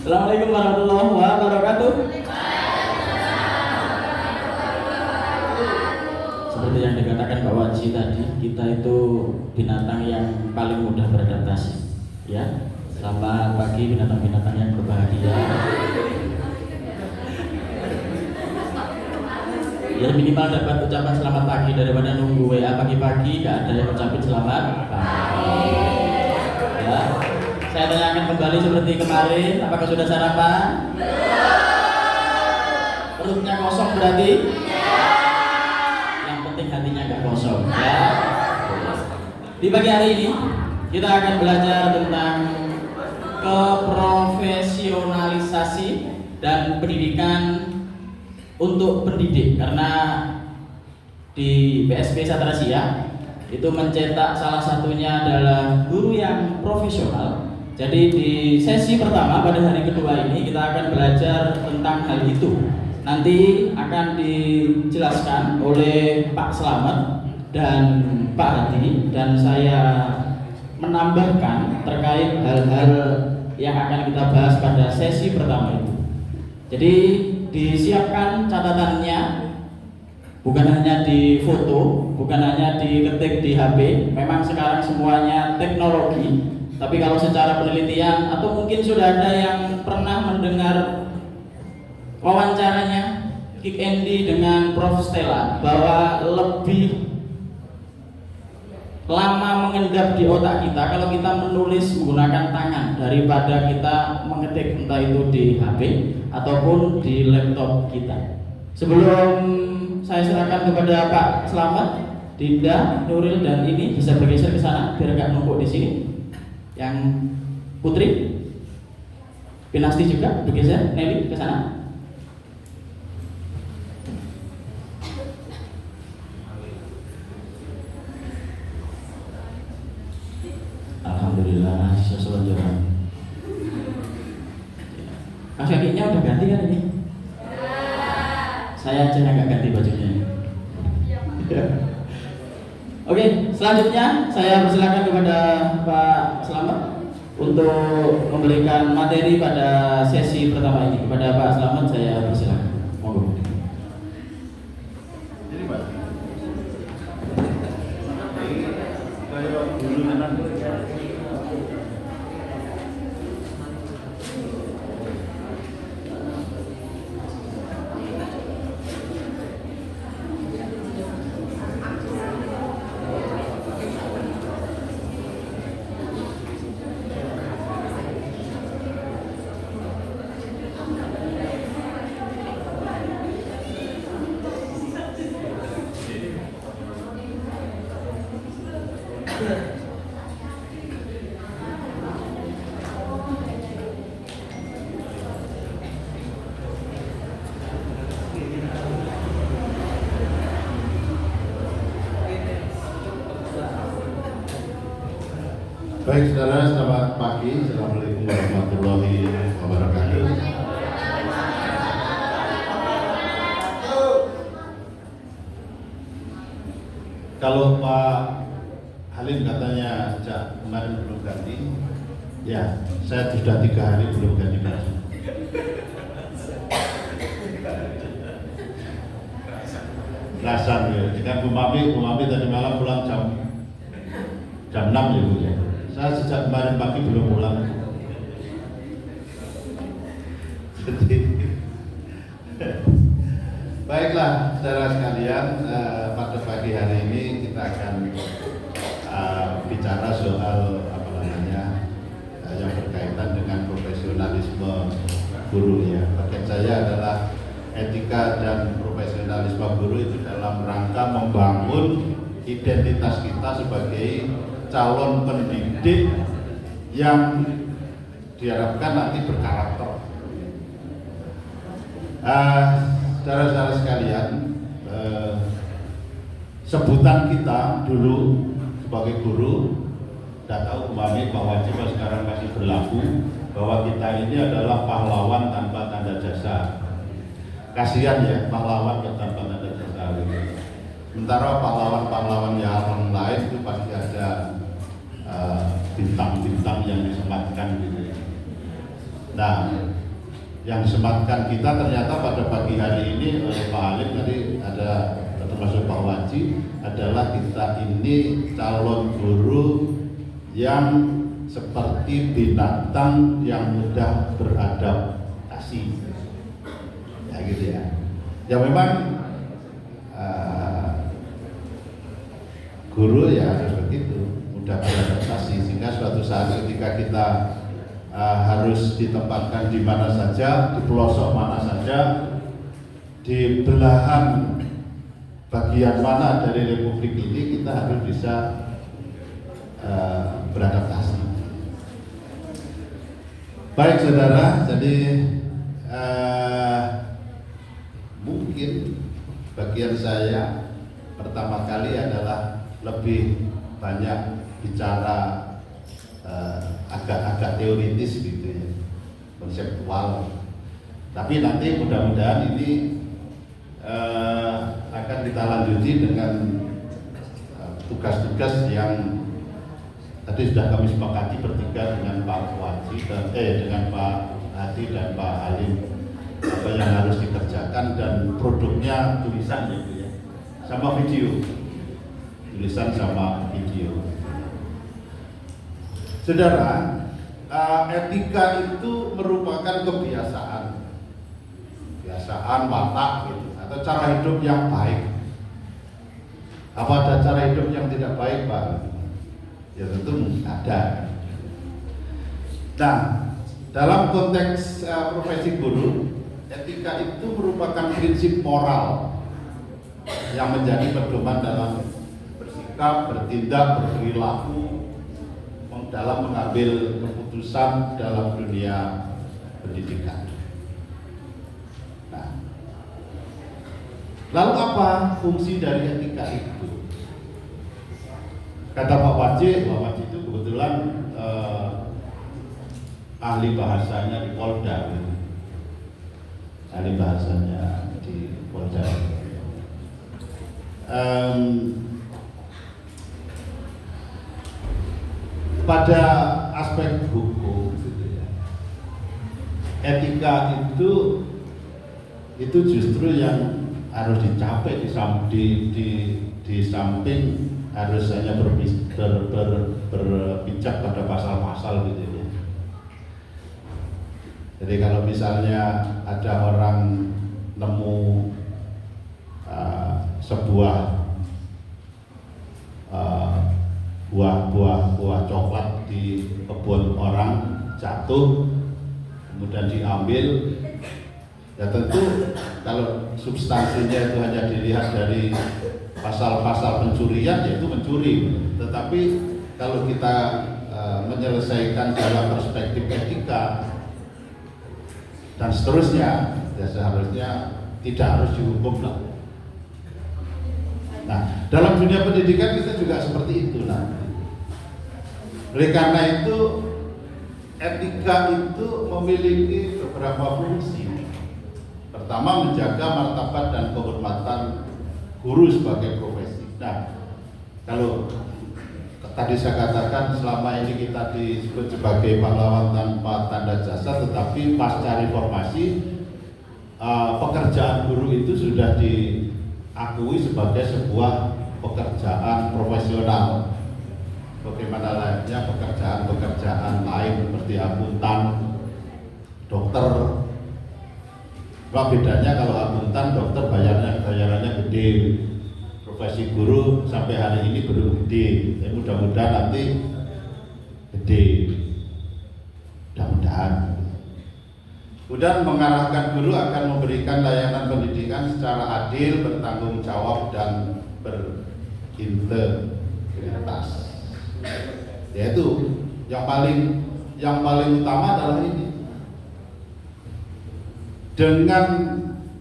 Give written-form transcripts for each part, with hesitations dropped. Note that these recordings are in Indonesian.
Assalamualaikum warahmatullahi wabarakatuh. Seperti yang dikatakan Pak Waji tadi, kita itu binatang yang paling mudah beradaptasi. Ya, selamat pagi binatang-binatang yang berbahagia. Ya minimal dapat ucapan selamat pagi daripada nunggu WA pagi-pagi gak ada yang ucapin selamat pagi. Ya, saya tanyakan kembali seperti kemarin, apakah sudah sarapan? Perutnya kosong berarti? Yang penting hatinya gak kosong. Ya. Di pagi hari ini kita akan belajar tentang keprofesionalisasi dan pendidikan untuk pendidik, karena di PSP Satrasia itu mencetak salah satunya adalah guru yang profesional. Jadi di sesi pertama pada hari kedua ini kita akan belajar tentang hal itu. Nanti akan dijelaskan oleh Pak Slamet dan Pak Hadi, dan saya menambahkan terkait hal-hal yang akan kita bahas pada sesi pertama itu. Jadi disiapkan catatannya, bukan hanya di foto, bukan hanya diketik di HP. Memang sekarang semuanya teknologi, tapi kalau secara penelitian atau mungkin sudah ada yang pernah mendengar wawancaranya Kik Endi dengan Prof Stella bahwa lebih lama mengendap di otak kita kalau kita menulis menggunakan tangan daripada kita mengetik, entah itu di HP ataupun di laptop kita. Sebelum saya serahkan kepada Pak Slamet, Dinda, Nuril dan ini bisa bergeser ke sana biar nggak numpuk di sini. Yang Putri, Pinasti juga bergeser, Nelly ke sana. Alhamdulillah, sesuai jalan. Kakinya udah ganti kan ini? Saya aja nggak ganti bajunya. Oke, selanjutnya saya persilakan kepada Pak Slamet untuk memberikan materi pada sesi pertama ini. Kepada Pak Slamet saya persilakan. Monggo. Baik saudara, selamat pagi. Assalamualaikum warahmatullahi wabarakatuh. Kalau Pak Halim katanya sejak kemarin belum ganti, ya saya sudah 3 hari belum ganti baju. Rasan ya, kan Bu Mami tadi malam pulang jam 6 ya Bu ya. Saya sejak kemarin pagi belum pulang. Jadi, baiklah saudara sekalian, pada pagi hari ini kita akan bicara soal yang berkaitan dengan profesionalisme guru ya. Target saya adalah etika dan profesionalisme guru itu dalam rangka membangun identitas kita sebagai calon pendidik yang diharapkan nanti berkarakter. Saudara-saudara sekalian, sebutan kita dulu sebagai guru, tidak tahu kemarin Pak Wajib sekarang masih berlaku, bahwa kita ini adalah pahlawan tanpa tanda jasa. Kasihan ya pahlawan tanpa tanda jasa. Sementara pahlawan-pahlawan yang lain itu pasti ada bintang-bintang yang disematkan gitu. Nah, yang sematkan kita ternyata pada pagi hari ini oleh Pak Halim tadi ada termasuk Pak Waji adalah kita ini calon guru yang seperti binatang yang mudah beradaptasi, ya gitu ya. Ya memang guru ya harus begitu, mudah beradaptasi sehingga suatu saat ketika kita harus ditempatkan di mana saja, di pelosok mana saja, di belahan bagian mana dari Republik ini kita harus bisa beradaptasi. Baik saudara, jadi mungkin bagian saya pertama kali adalah lebih banyak bicara agak-agak teoritis gitu ya, konseptual. Tapi nanti mudah-mudahan ini akan kita lanjuti dengan tugas-tugas yang tadi sudah kami sepakati bertiga dengan Pak Waji dengan Pak Hadi dan Pak Halim, apa yang harus dikerjakan dan produknya tulisan gitu ya, sama video, tulisan sama video. Saudara, etika itu merupakan kebiasaan watak gitu, atau cara hidup yang baik. Apa ada cara hidup yang tidak baik, Pak? Ya tentu ada. Nah, dalam konteks profesi guru, etika itu merupakan prinsip moral yang menjadi pedoman dalam bersikap, bertindak, berperilaku, dalam mengambil keputusan dalam dunia pendidikan. Nah, lalu apa fungsi dari etika itu? Kata Pak Waji itu kebetulan ahli bahasanya di Polda, ahli bahasanya di Polda. Pada aspek hukum, gitu ya, etika itu justru yang harus dicapai di samping harus hanya berpijak pada pasal-pasal gitu ya. Jadi kalau misalnya ada orang nemu sebuah buah coklat di kebun orang jatuh, kemudian diambil, ya tentu kalau substansinya itu hanya dilihat dari pasal-pasal pencurian, yaitu mencuri. Tetapi kalau kita menyelesaikan dalam perspektif etika dan seterusnya, ya seharusnya tidak harus dihukum lah. Nah, dalam dunia pendidikan kita juga seperti itu. Nah, oleh karena itu etika itu memiliki beberapa fungsi. Pertama, menjaga martabat dan kehormatan guru sebagai profesi. Nah, kalau tadi saya katakan selama ini kita disebut sebagai pahlawan tanpa tanda jasa, tetapi pasca reformasi pekerjaan guru itu sudah diakui sebagai sebuah pekerjaan profesional. Bagaimana lainnya pekerjaan-pekerjaan lain seperti akuntan, dokter. Apa bedanya kalau akuntan, dokter bayarannya gede, profesi guru sampai hari ini belum gede. Mudah-mudahan nanti gede, mudah-mudahan. Kemudian mengarahkan guru akan memberikan layanan pendidikan secara adil, bertanggung jawab dan berintegritas. Yaitu yang paling utama adalah ini. Dengan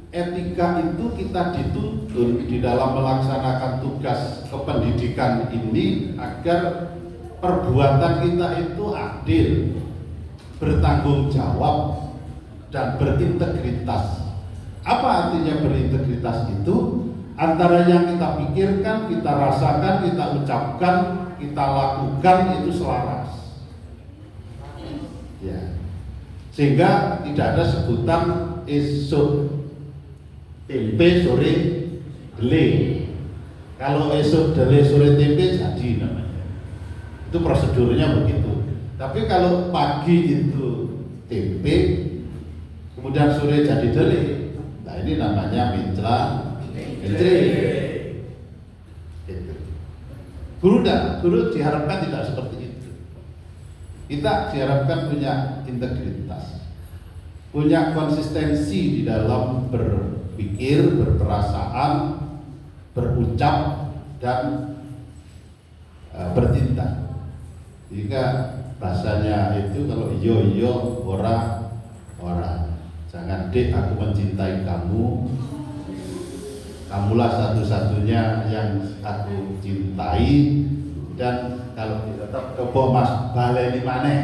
etika itu kita dituntun di dalam melaksanakan tugas kependidikan ini agar perbuatan kita itu adil, bertanggung jawab, dan berintegritas. Apa artinya berintegritas itu? Antara yang kita pikirkan, kita rasakan, kita ucapkan, kita lakukan itu selaras. Ya. sehingga tidak ada sebutan esuk tempe sore dele. Kalau esuk dele sore tempe jadi namanya. Itu prosedurnya begitu. Tapi kalau pagi itu tempe, kemudian sore jadi dele, nah ini namanya mencela mencre. Guru diharapkan tidak seperti itu. Kita diharapkan punya integritas, punya konsistensi di dalam berpikir, berperasaan, berucap, dan bertindak. Jika bahasanya itu kalau iyo ora, jangan dek aku mencintai kamu, kamulah satu-satunya yang aku cintai, dan kalau tetap coba mas baleni maneh.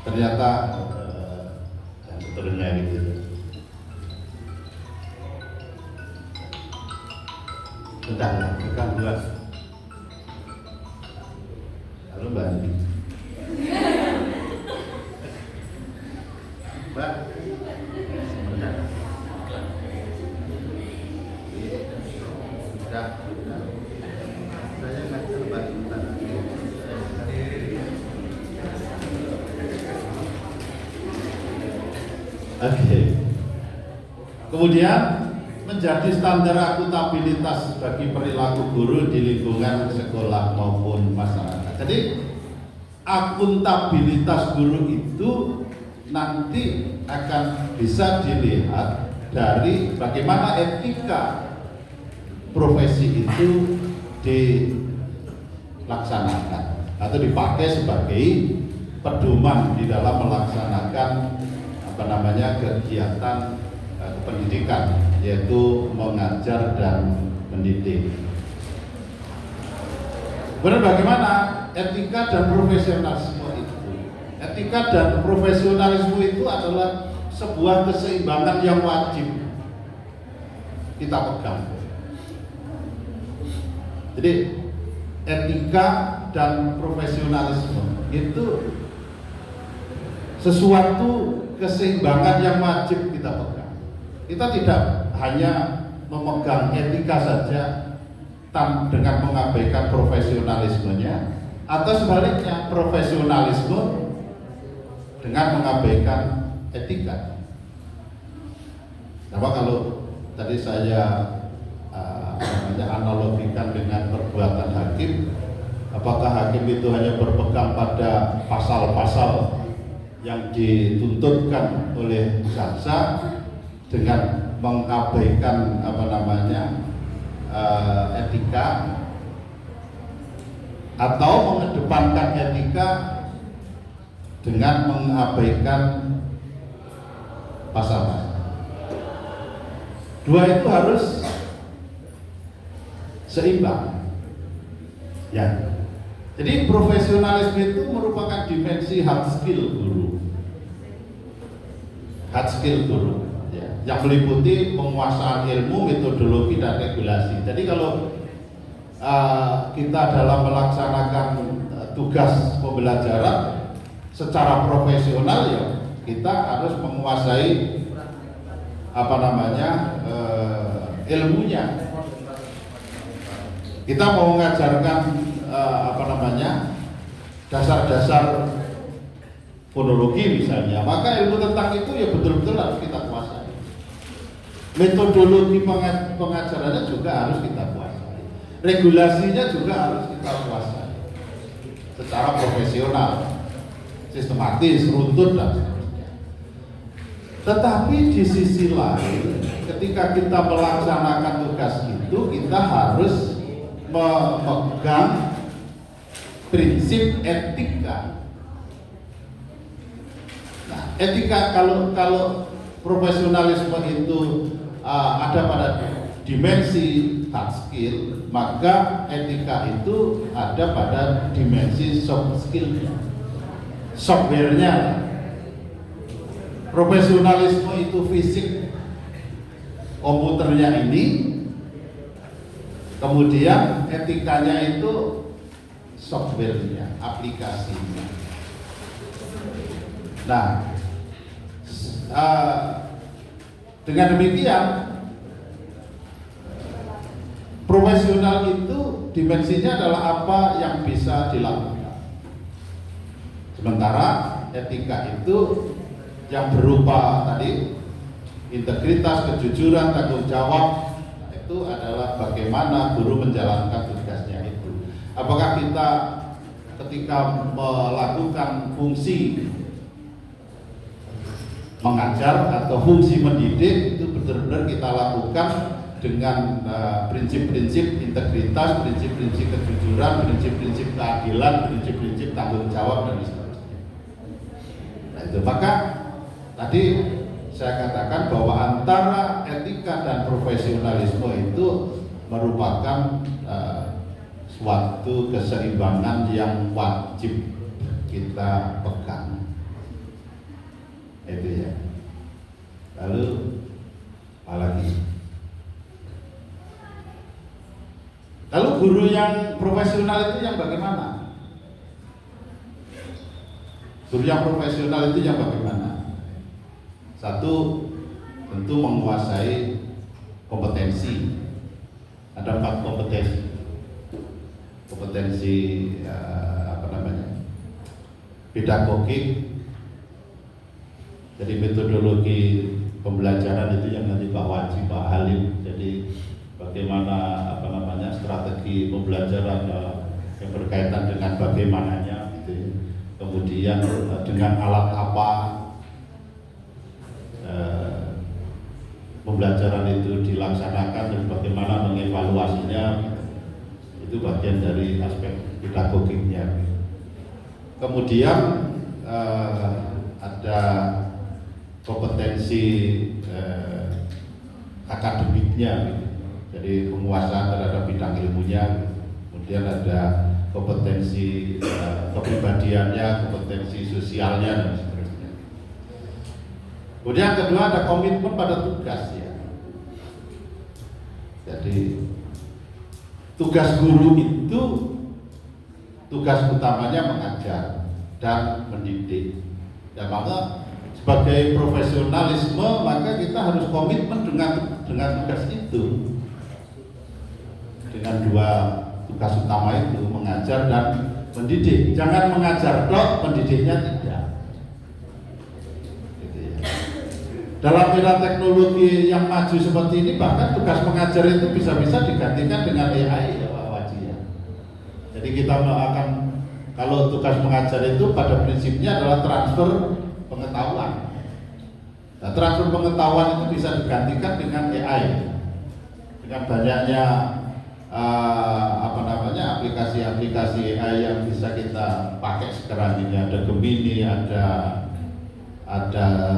Ternyata yang seterusnya gitu. Bentar, bukan bulan. Halo Mbak Andi. Mbak. Sudah. Saya nggak terlibat. Oke. Kemudian menjadi standar akuntabilitas bagi perilaku guru di lingkungan sekolah maupun masyarakat. Jadi akuntabilitas guru itu nanti akan bisa dilihat dari bagaimana etika profesi itu dilaksanakan atau dipakai sebagai pedoman di dalam melaksanakan kegiatan pendidikan, yaitu mengajar dan mendidik. Kemudian bagaimana etika dan profesionalisme itu? Etika dan profesionalisme itu adalah sebuah keseimbangan yang wajib kita pegang. Jadi etika dan profesionalisme itu sesuatu keseimbangan yang wajib kita pegang. Kita tidak hanya memegang etika saja dengan mengabaikan profesionalismenya, atau sebaliknya profesionalisme dengan mengabaikan etika. Nah, kalau tadi saya analogikan dengan perbuatan hakim, apakah hakim itu hanya berpegang pada pasal-pasal yang dituntutkan oleh jaksa dengan mengabaikan etika, atau mengedepankan etika dengan mengabaikan pasal-pasal? Dua itu harus seimbang. Ya. Jadi profesionalisme itu merupakan dimensi hard skill guru. Hard skill guru, ya, yang meliputi penguasaan ilmu, metodologi, dan regulasi. Jadi kalau kita dalam melaksanakan tugas pembelajaran secara profesional, ya kita harus menguasai ilmunya. Kita mau mengajarkan dasar-dasar fonologi misalnya, maka ilmu tentang itu ya betul-betul harus kita kuasai. Metodologi pengajarannya juga harus kita kuasai. Regulasinya juga harus kita kuasai secara profesional, sistematis, runtut, dan seterusnya. Tetapi di sisi lain, ketika kita melaksanakan tugas itu, kita harus memegang prinsip etika. Nah, etika kalau profesionalisme itu ada pada dimensi hard skill, maka etika itu ada pada dimensi soft skill, software-nya. Profesionalisme itu fisik, komputernya ini, kemudian etikanya itu software-nya, aplikasinya. Nah, dengan demikian profesional itu dimensinya adalah apa yang bisa dilakukan. Sementara etika itu yang berupa tadi integritas, kejujuran, tanggung jawab, itu adalah bagaimana guru menjalankan tugasnya itu. Apakah kita ketika melakukan fungsi mengajar atau fungsi mendidik itu benar-benar kita lakukan dengan prinsip-prinsip integritas, prinsip-prinsip kejujuran, prinsip-prinsip keadilan, prinsip-prinsip tanggung jawab dan seterusnya. Nah itu maka tadi saya katakan bahwa antara etika dan profesionalisme itu merupakan suatu keseimbangan yang wajib kita pegang. Itu ya. Lalu apa lagi? Lalu guru yang profesional itu yang bagaimana? Guru yang profesional itu yang bagaimana? Satu, tentu menguasai kompetensi. Ada 4 kompetensi. Kompetensi pedagogik. Jadi metodologi pembelajaran itu yang nanti Pak Waji, Pak Halim. Jadi bagaimana strategi pembelajaran yang berkaitan dengan bagaimananya gitu ya. Kemudian dengan alat apa pembelajaran itu dilaksanakan dan bagaimana mengevaluasinya gitu. Itu bagian dari aspek pedagogiknya. Kemudian ada kompetensi akademiknya gitu. Jadi penguasaan terhadap bidang ilmunya, kemudian ada kompetensi kepribadiannya, kompetensi sosialnya dan seterusnya. Kemudian kedua ada komitmen pada tugas ya. Jadi tugas guru itu tugas utamanya mengajar dan mendidik. Dan maka sebagai profesionalisme maka kita harus komitmen dengan tugas itu. Dengan 2 tugas utama itu mengajar dan mendidik. Jangan mengajar tok, mendidiknya tidak. Gitu ya. Dalam era teknologi yang maju seperti ini bahkan tugas mengajar itu bisa-bisa digantikan dengan AI ya Pak Waji ya. Jadi kita akan kalau tugas mengajar itu pada prinsipnya adalah transfer pengetahuan. Nah, transfer pengetahuan itu bisa digantikan dengan AI. Dengan banyaknya aplikasi-aplikasi AI yang bisa kita pakai sekarang ini, ada Gemini, ada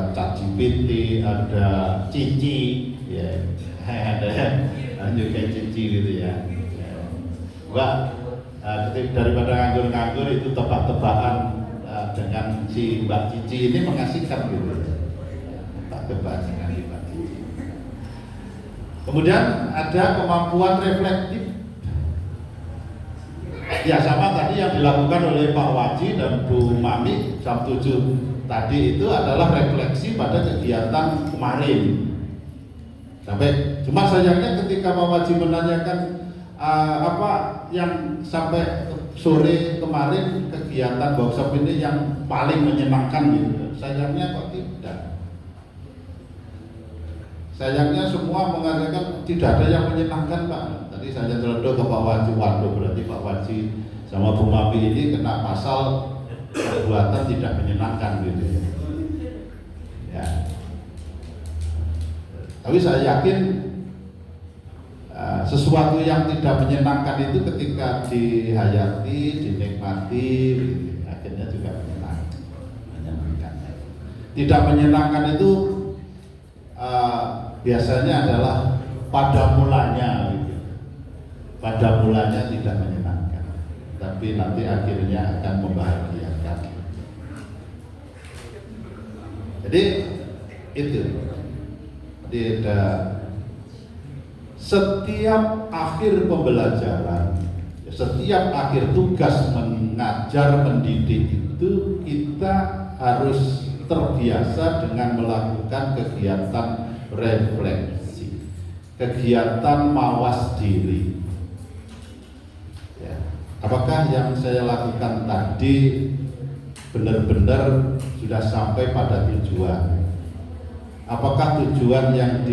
ChatGPT, ada Cici, ya, ada juga Cici gitu ya. Mbak, daripada nganggur-nganggur itu tebak-tebakan dengan si Mbak Cici ini mengasihkan gitu. Tebak-tebakan dengan Mbak Cici. Kemudian ada kemampuan reflektif. Ya sama tadi yang dilakukan oleh Pak Waji dan Bu Mami jam 7 tadi itu adalah refleksi pada kegiatan kemarin. Sampai cuma sayangnya ketika Pak Waji menanyakan apa yang sampai sore kemarin kegiatan workshop ini yang paling menyenangkan gitu. Sayangnya kok tidak. Sayangnya semua mengatakan tidak ada yang menyenangkan Pak. Tadi saya teledor ke Pak Waji, waduh berarti Pak Waji sama Bu Mapi ini kena pasal perbuatan tidak menyenangkan gitu ya. Ya. Tapi saya yakin sesuatu yang tidak menyenangkan itu ketika dihayati, dinikmati, akhirnya juga menyenangkan. Tidak menyenangkan itu biasanya adalah pada mulanya gitu. Pada mulanya tidak menyenangkan, tapi nanti akhirnya akan membahagiakan. Jadi itu. Jadi ada setiap akhir pembelajaran, setiap akhir tugas mengajar mendidik itu kita harus terbiasa dengan melakukan kegiatan refleksi, kegiatan mawas diri. Ya. Apakah yang saya lakukan tadi benar-benar sudah sampai pada tujuan? Apakah tujuan yang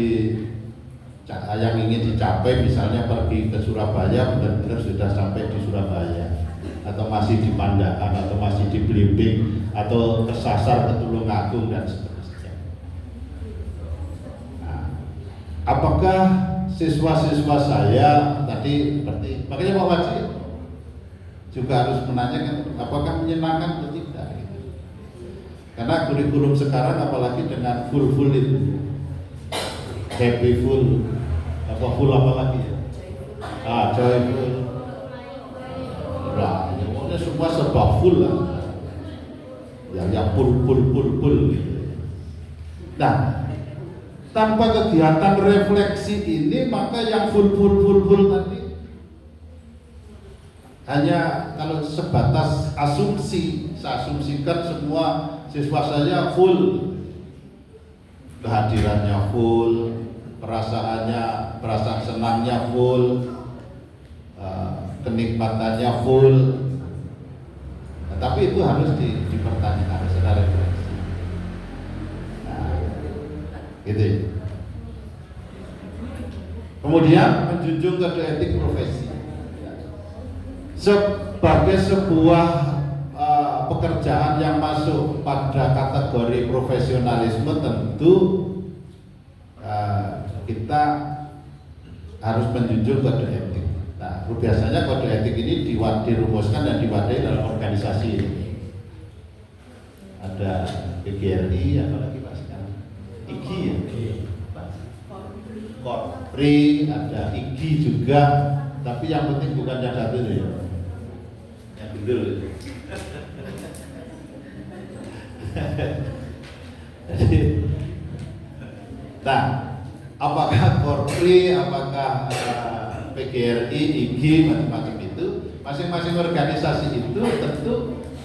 ingin dicapai, misalnya pergi ke Surabaya, benar-benar sudah sampai di Surabaya, atau masih di Pandaan, atau masih di Blimbing, atau kesasar ke Tulungagung dan seterusnya? Nah, apakah siswa-siswa saya tadi seperti, makanya Pak Wajib juga harus menanyakan apakah menyenangkan atau tidak gitu. Karena kurikulum sekarang apalagi dengan full itu, happy full, apa lagi ya? Joyful. Nah, pokoknya semua serba full lah. Yang full gitu. Nah, tanpa kegiatan refleksi ini, maka yang full tadi hanya kalau sebatas asumsi, saya asumsikan semua siswa saya full, kehadirannya full, perasaan senangnya full, kenikmatannya full. Nah, tapi itu harus dipertanyakan secara refleksi. Nah, gitu. Kemudian menjunjung kode etik profesi. Sebagai sebuah pekerjaan yang masuk pada kategori profesionalisme, tentu kita harus menjunjung kode etik. Nah, biasanya kode etik ini dirumuskan dan diwadahi dalam organisasi ini. Ada PGRI, apalagi Pak sekarang? IGI ya? Korpri, ada IGI juga. Tapi yang penting bukan yang satu ya, yang betul. Nah, apakah Korpri, apakah PGRI, IGI, macam-macam itu, masing-masing organisasi itu tentu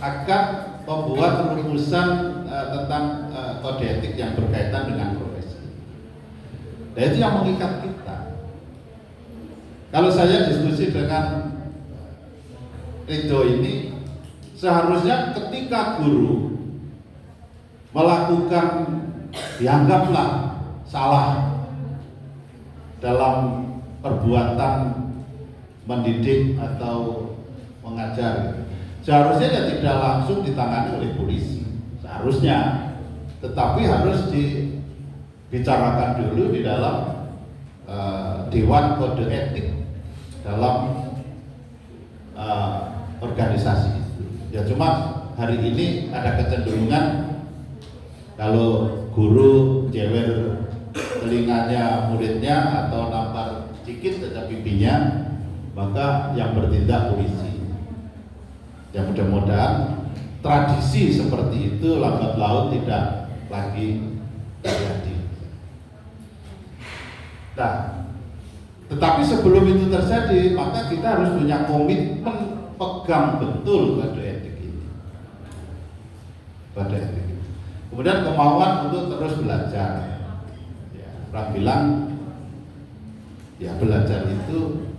akan membuat rumusan tentang kode etik yang berkaitan dengan profesi. Dan itu yang mengikat kita. Kalau saya diskusi dengan Ridho ini, seharusnya ketika guru melakukan, dianggaplah salah dalam perbuatan mendidik atau mengajar, seharusnya ya tidak langsung ditangani oleh polisi, seharusnya, tetapi harus dibicarakan dulu di dalam Dewan Kode Etik dalam organisasi itu. Ya cuma hari ini ada kecenderungan kalau guru jewer telinganya muridnya atau nampar sedikit saja pipinya, maka yang bertindak polisi. Ya mudah-mudahan tradisi seperti itu lambat laun tidak lagi terjadi. Nah, tetapi sebelum itu terjadi, maka kita harus punya komitmen pegang betul kode etik ini. Kode etik ini. Kemudian kemauan untuk terus belajar. Ya, orang bilang, ya belajar itu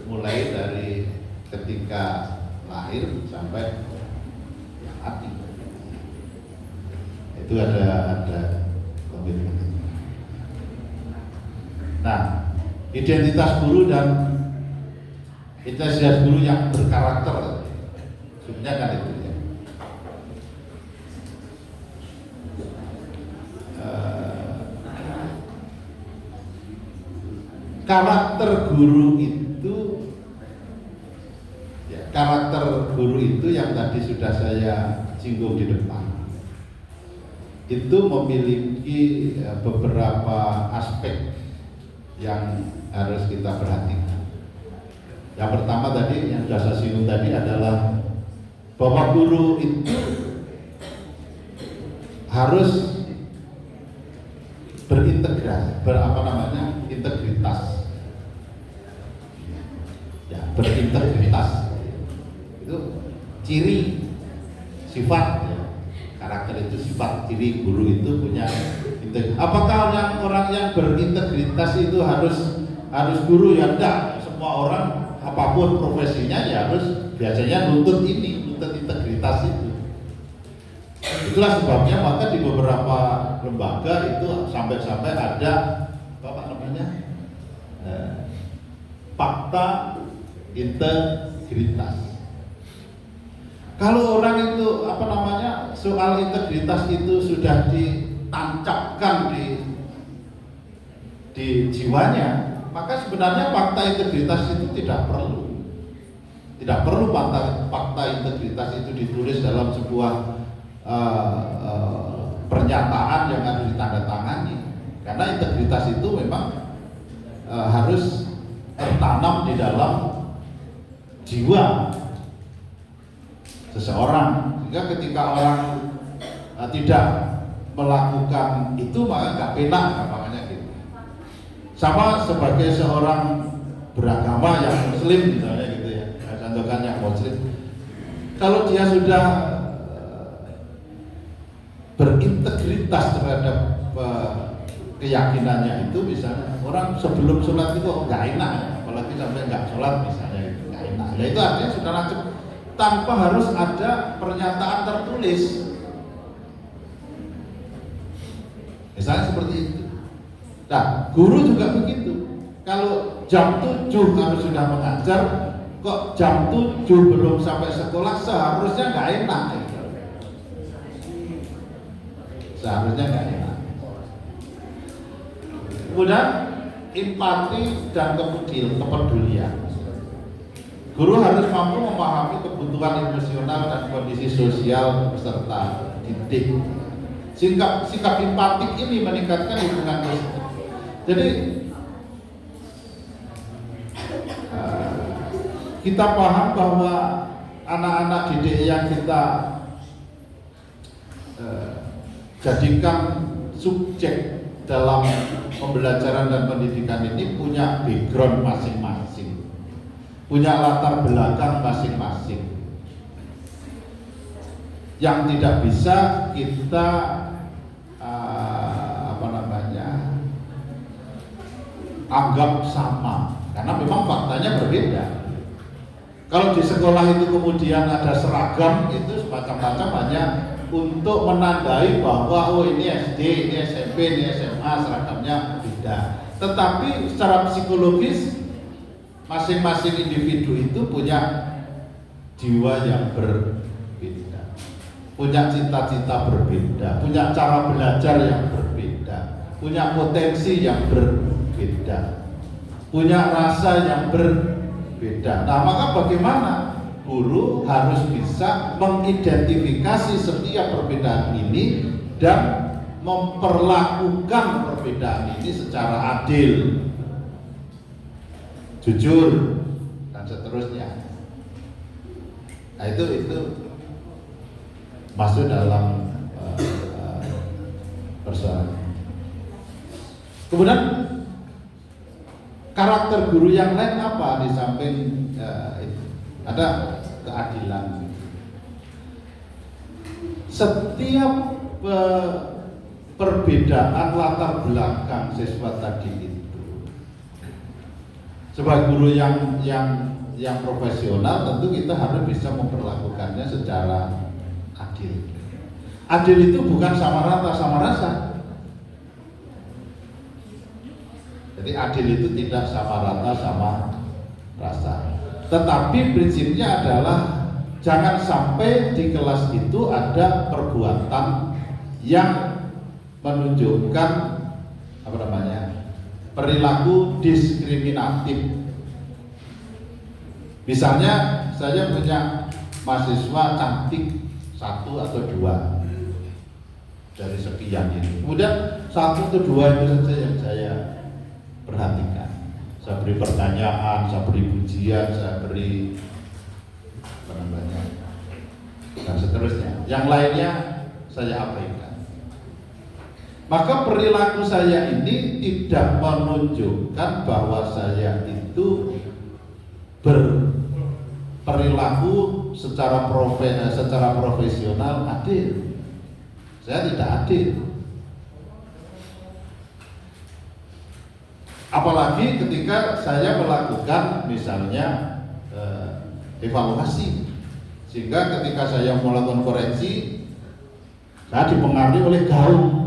mulai dari ketika lahir sampai mati. Itu ada komitmen. Nah, identitas guru dan identitas guru yang berkarakter, sebenarnya kan itu ya. Karakter guru itu, ya, karakter guru itu yang tadi sudah saya singgung di depan, itu memiliki beberapa aspek yang harus kita perhatikan. Yang pertama tadi yang sudah saya singgung tadi adalah bahwa guru itu harus berintegritas, integritas. Ya, berintegritas. Itu ciri sifat ya, karakter itu, sifat ciri guru itu punya integritas. Apakah orang yang berintegritas itu harus guru? Ya enggak, semua orang apapun profesinya ya harus biasanya nuntut integritas itu. Itulah sebabnya maka di beberapa lembaga itu sampai ada apa namanya fakta integritas. Kalau orang itu apa namanya soal integritas itu sudah ditancapkan di jiwanya, maka sebenarnya fakta integritas itu tidak perlu fakta integritas itu ditulis dalam sebuah pernyataan yang harus ditandatangani, karena integritas itu memang harus tertanam di dalam jiwa seseorang, sehingga ketika orang tidak melakukan itu maka nggak penak, makanya gitu. Sama sebagai seorang beragama yang muslim misalnya gitu ya, contohkan yang muslim, kalau dia sudah berintegritas terhadap keyakinannya itu, misalnya orang sebelum sholat itu nggak enak, apalagi sampai nggak sholat misalnya itu nggak enak. Nah itu artinya sudah langsung tanpa harus ada pernyataan tertulis, misalnya seperti itu. Nah guru juga begitu. Kalau jam 7 harus sudah mengajar, kok jam 7 belum sampai sekolah, seharusnya nggak enak. Seharusnya nggak enak. Kemudian empati dan kepedulian. Guru harus mampu memahami kebutuhan emosional dan kondisi sosial peserta didik. Sikap empatik ini meningkatkan hubungan positif. Jadi kita paham bahwa anak-anak didik yang kita jadikan subjek dalam pembelajaran dan pendidikan ini punya background masing-masing, punya latar belakang masing-masing, yang tidak bisa kita anggap sama, karena memang faktanya berbeda. Kalau di sekolah itu kemudian ada seragam, itu semacam-macam hanya untuk menandai bahwa oh ini SD, ini SMP, ini SMA seragamnya beda. Tetapi secara psikologis masing-masing individu itu punya jiwa yang berbeda, punya cita-cita berbeda, punya cara belajar yang berbeda, punya potensi yang berbeda, punya rasa yang berbeda. Nah maka bagaimana guru harus bisa mengidentifikasi setiap perbedaan ini dan memperlakukan perbedaan ini secara adil, jujur, dan seterusnya. Nah itu masuk dalam persoalan. Kemudian karakter guru yang lain apa di samping itu? Ada keadilan. Setiap perbedaan latar belakang siswa tadi itu, sebagai guru yang profesional tentu kita harus bisa memperlakukannya secara adil. Adil itu bukan sama rata sama rasa. Jadi adil itu tidak sama rata sama rasa. Tetapi prinsipnya adalah jangan sampai di kelas itu ada perbuatan yang menunjukkan perilaku diskriminatif. Misalnya saya punya mahasiswa cantik 1 atau 2 dari sekian ini, kemudian 1 atau 2 itu saja yang saya perhatikan. Saya beri pertanyaan, saya beri pujian, saya beri dan seterusnya. Yang lainnya saya abaikan. Maka perilaku saya ini tidak menunjukkan bahwa saya itu berperilaku secara profesional adil. Saya tidak adil. Apalagi ketika saya melakukan misalnya evaluasi, sehingga ketika saya melakukan koreksi, saya dipengaruhi oleh gaung.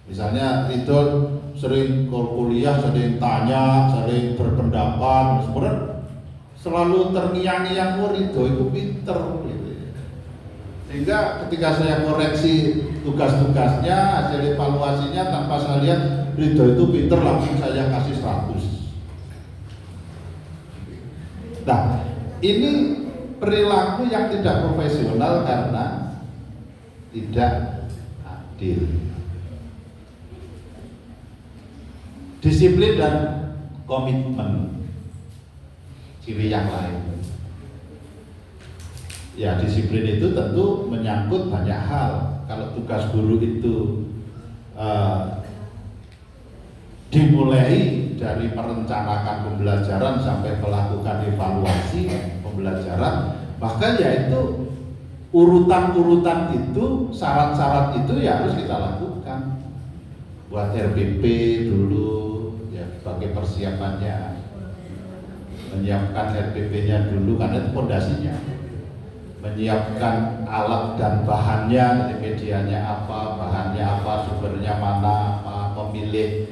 Misalnya itu sering kuliah, sering tanya, sering berpendapat, sebenarnya selalu terngiang-ngiang Ridho itu pinter gitu. Sehingga ketika saya koreksi tugas-tugasnya, hasil evaluasinya, tanpa saya lihat Ridho itu pinter, langsung saya kasih 100. Nah, ini perilaku yang tidak profesional karena tidak adil. Disiplin dan komitmen, ciri yang lain. Ya, disiplin itu tentu menyangkut banyak hal. Kalau tugas guru itu dimulai dari merencanakan pembelajaran sampai melakukan evaluasi pembelajaran, maka ya itu urutan-urutan itu, syarat-syarat itu ya harus kita lakukan. Buat RPP dulu ya sebagai persiapannya, menyiapkan RPP-nya dulu karena itu fondasinya, menyiapkan alat dan bahannya, medianya apa, bahannya apa, sumbernya mana, apa, memilih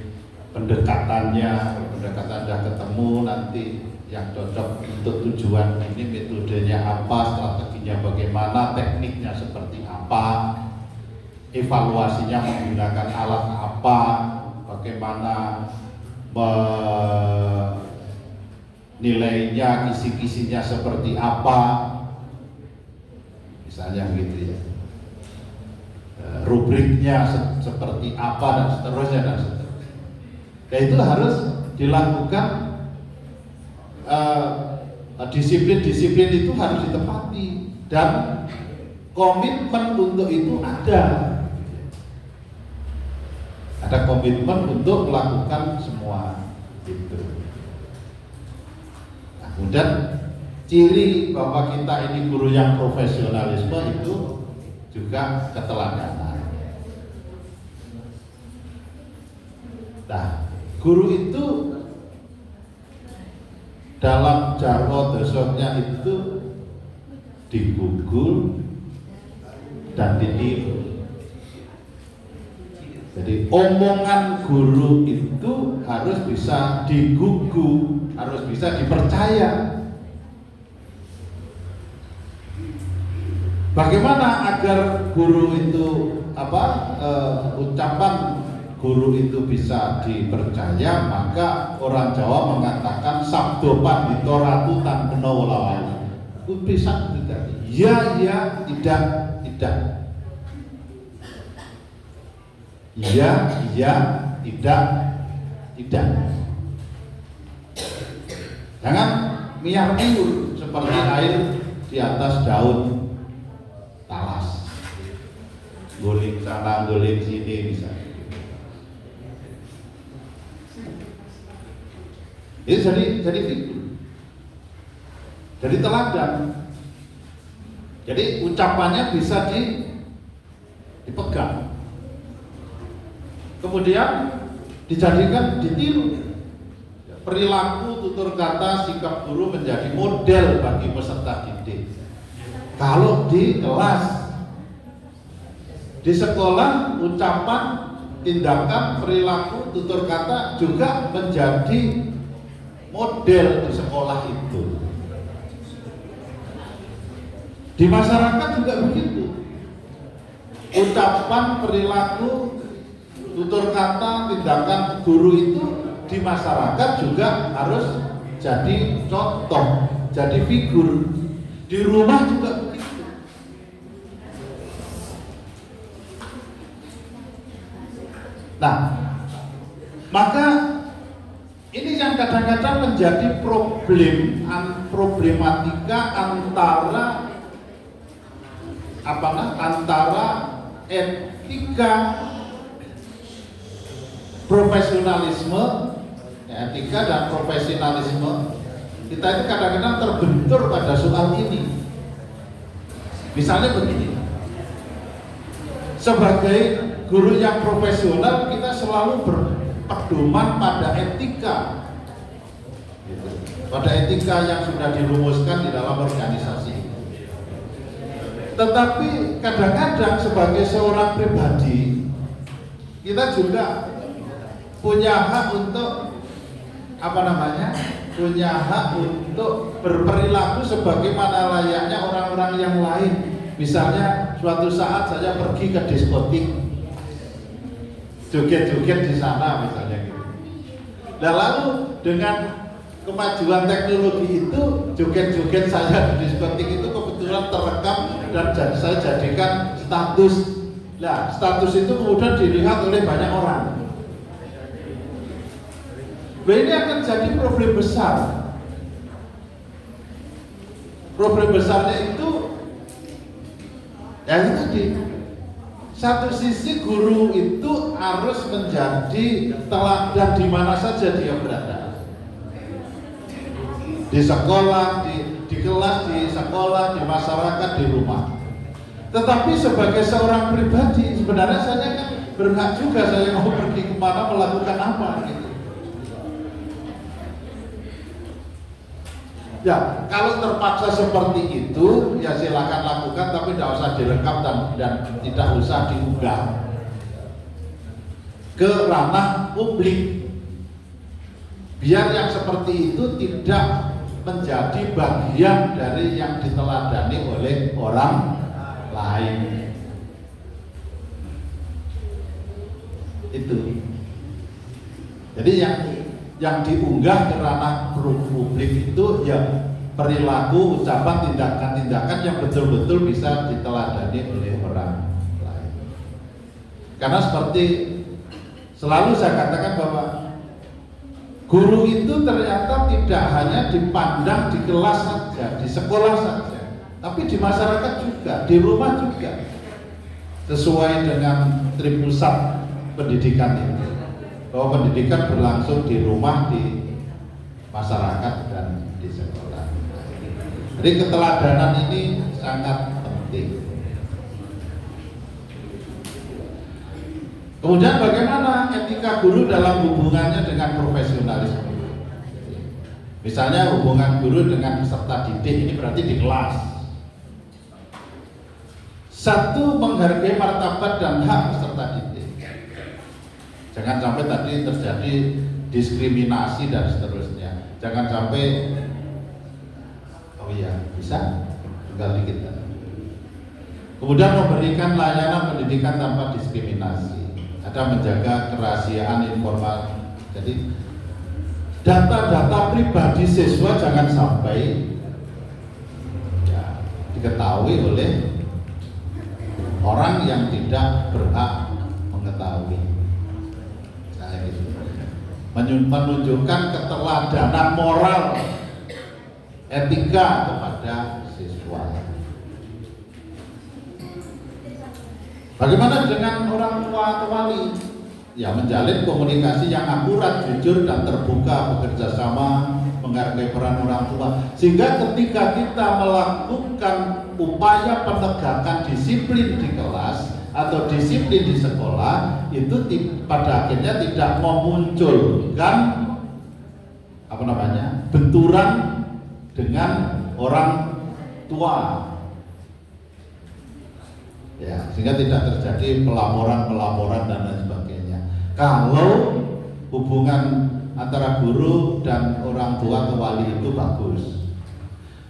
pendekatannya, pendekatan sudah ketemu, nanti yang cocok untuk tujuan ini, metodenya apa, strateginya bagaimana, tekniknya seperti apa, evaluasinya menggunakan alat apa, bagaimana nilainya, kisi-kisinya seperti apa, misalnya begitu ya, rubriknya seperti apa dan seterusnya dan seterusnya. Ya itu harus dilakukan, disiplin-disiplin itu harus ditepati dan komitmen untuk itu ada komitmen untuk melakukan semua itu. Nah, kemudian ciri bahwa kita ini guru yang profesionalisme itu juga keteladanan. Nah, guru itu dalam jargon dasarnya itu digugul dan ditiru. Jadi omongan guru itu harus bisa digugu, harus bisa dipercaya. Bagaimana agar guru itu ucapan guru itu bisa dipercaya? Maka orang Jawa mengatakan sabdo pandito ratu tan kena wolawali. Bisa tidak? Ya, tidak. Iya, tidak. Jangan miar-miur seperti air di atas daun talas, guling sana, guling sini misalnya. Ini jadi teladan. Jadi ucapannya bisa dipegang. Kemudian dijadikan ditiru. Perilaku, tutur kata, sikap guru menjadi model bagi peserta didik. Kalau di kelas, di sekolah, ucapan, tindakan, perilaku, tutur kata juga menjadi model di sekolah itu. Di masyarakat juga begitu. Ucapan, perilaku, tutur kata, tindakan guru itu di masyarakat juga harus jadi contoh, jadi figur. Di rumah juga begitu. Nah, maka ini yang kadang-kadang menjadi problematika antara etika profesionalisme, etika dan profesionalisme Kita itu kadang-kadang terbentur pada soal ini. Misalnya begini, sebagai guru yang profesional kita selalu berpedoman pada etika, gitu. Pada etika yang sudah dirumuskan di dalam organisasi. Tetapi kadang-kadang sebagai seorang pribadi kita juga punya hak untuk punya hak untuk berperilaku sebagaimana layaknya orang-orang yang lain. Misalnya suatu saat saya pergi ke diskotik, joget-joget di sana misalnya gitu. Nah, lalu dengan kemajuan teknologi itu, joget-joget saya di diskotik itu kebetulan terekam dan saya jadikan status. Nah, status itu kemudian dilihat oleh banyak orang. Nah, ini akan jadi problem besar. Problem besarnya itu ya itu tadi. Satu sisi guru itu harus menjadi teladan di mana saja dia berada. Di sekolah, di kelas, di sekolah, di masyarakat, di rumah. Tetapi sebagai seorang pribadi sebenarnya saya kan berhak juga saya mau pergi kemana melakukan apa gitu. Ya, kalau terpaksa seperti itu, ya silakan lakukan, tapi tidak usah direkam dan tidak usah diunggah ke ranah publik. Biar yang seperti itu tidak menjadi bagian dari yang diteladani oleh orang lain. Itu. Jadi yang diunggah ke ranah publik itu ya perilaku, ucapan, tindakan-tindakan yang betul-betul bisa diteladani oleh orang lain. Karena seperti selalu saya katakan bahwa guru itu ternyata tidak hanya dipandang di kelas saja, di sekolah saja, tapi di masyarakat juga, di rumah juga, sesuai dengan tripusat pendidikan ini. Bahwa pendidikan berlangsung di rumah, di masyarakat, dan di sekolah. Jadi keteladanan ini sangat penting. Kemudian bagaimana etika guru dalam hubungannya dengan profesionalisme? Misalnya hubungan guru dengan peserta didik ini berarti di kelas. Satu, menghargai martabat dan hak peserta didik. Jangan sampai tadi terjadi diskriminasi dan seterusnya. Jangan sampai, oh iya bisa, tinggal dikit. Kemudian memberikan layanan pendidikan tanpa diskriminasi. Ada menjaga kerahasiaan informasi. Jadi data-data pribadi siswa jangan sampai ya, diketahui oleh orang yang tidak berhak mengetahui. Menunjukkan keteladanan moral etika kepada siswa. Bagaimana dengan orang tua atau wali? Ya, menjalin komunikasi yang akurat, jujur, dan terbuka, bekerja sama, menghargai peran orang tua, sehingga ketika kita melakukan upaya penegakan disiplin di kelas atau disiplin di sekolah, itu pada akhirnya tidak memunculkan benturan dengan orang tua, ya, sehingga tidak terjadi pelaporan dan lain sebagainya. Kalau hubungan antara guru dan orang tua atau wali itu bagus.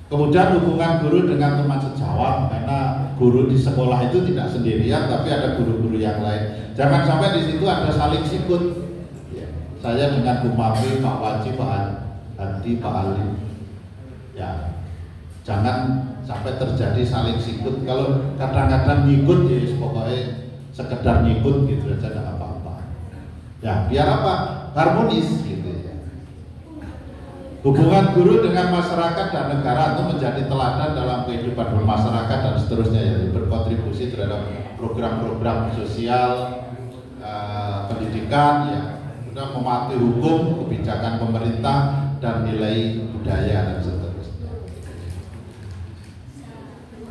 Kemudian hubungan guru dengan teman sejawat, karena guru di sekolah itu tidak sendirian, tapi ada guru-guru yang lain. Jangan sampai di situ ada saling sikut. Ya, saya dengan Bu Mafi, Pak Wajib, Pak Hadi, Pak Ali. Ya, jangan sampai terjadi saling sikut. Kalau kadang-kadang ngikut, ya pokoknya sekedar ngikut gitu saja, tidak apa-apa. Ya, biar apa? Harmonis gitu ya. Hubungan guru dengan masyarakat dan negara itu menjadi teladan dalam kehidupan bermasyarakat dan seterusnya, ya, berkontribusi terhadap program-program sosial, pendidikan, ya, sudah mematuhi hukum, kebijakan pemerintah, dan nilai budaya dan seterusnya.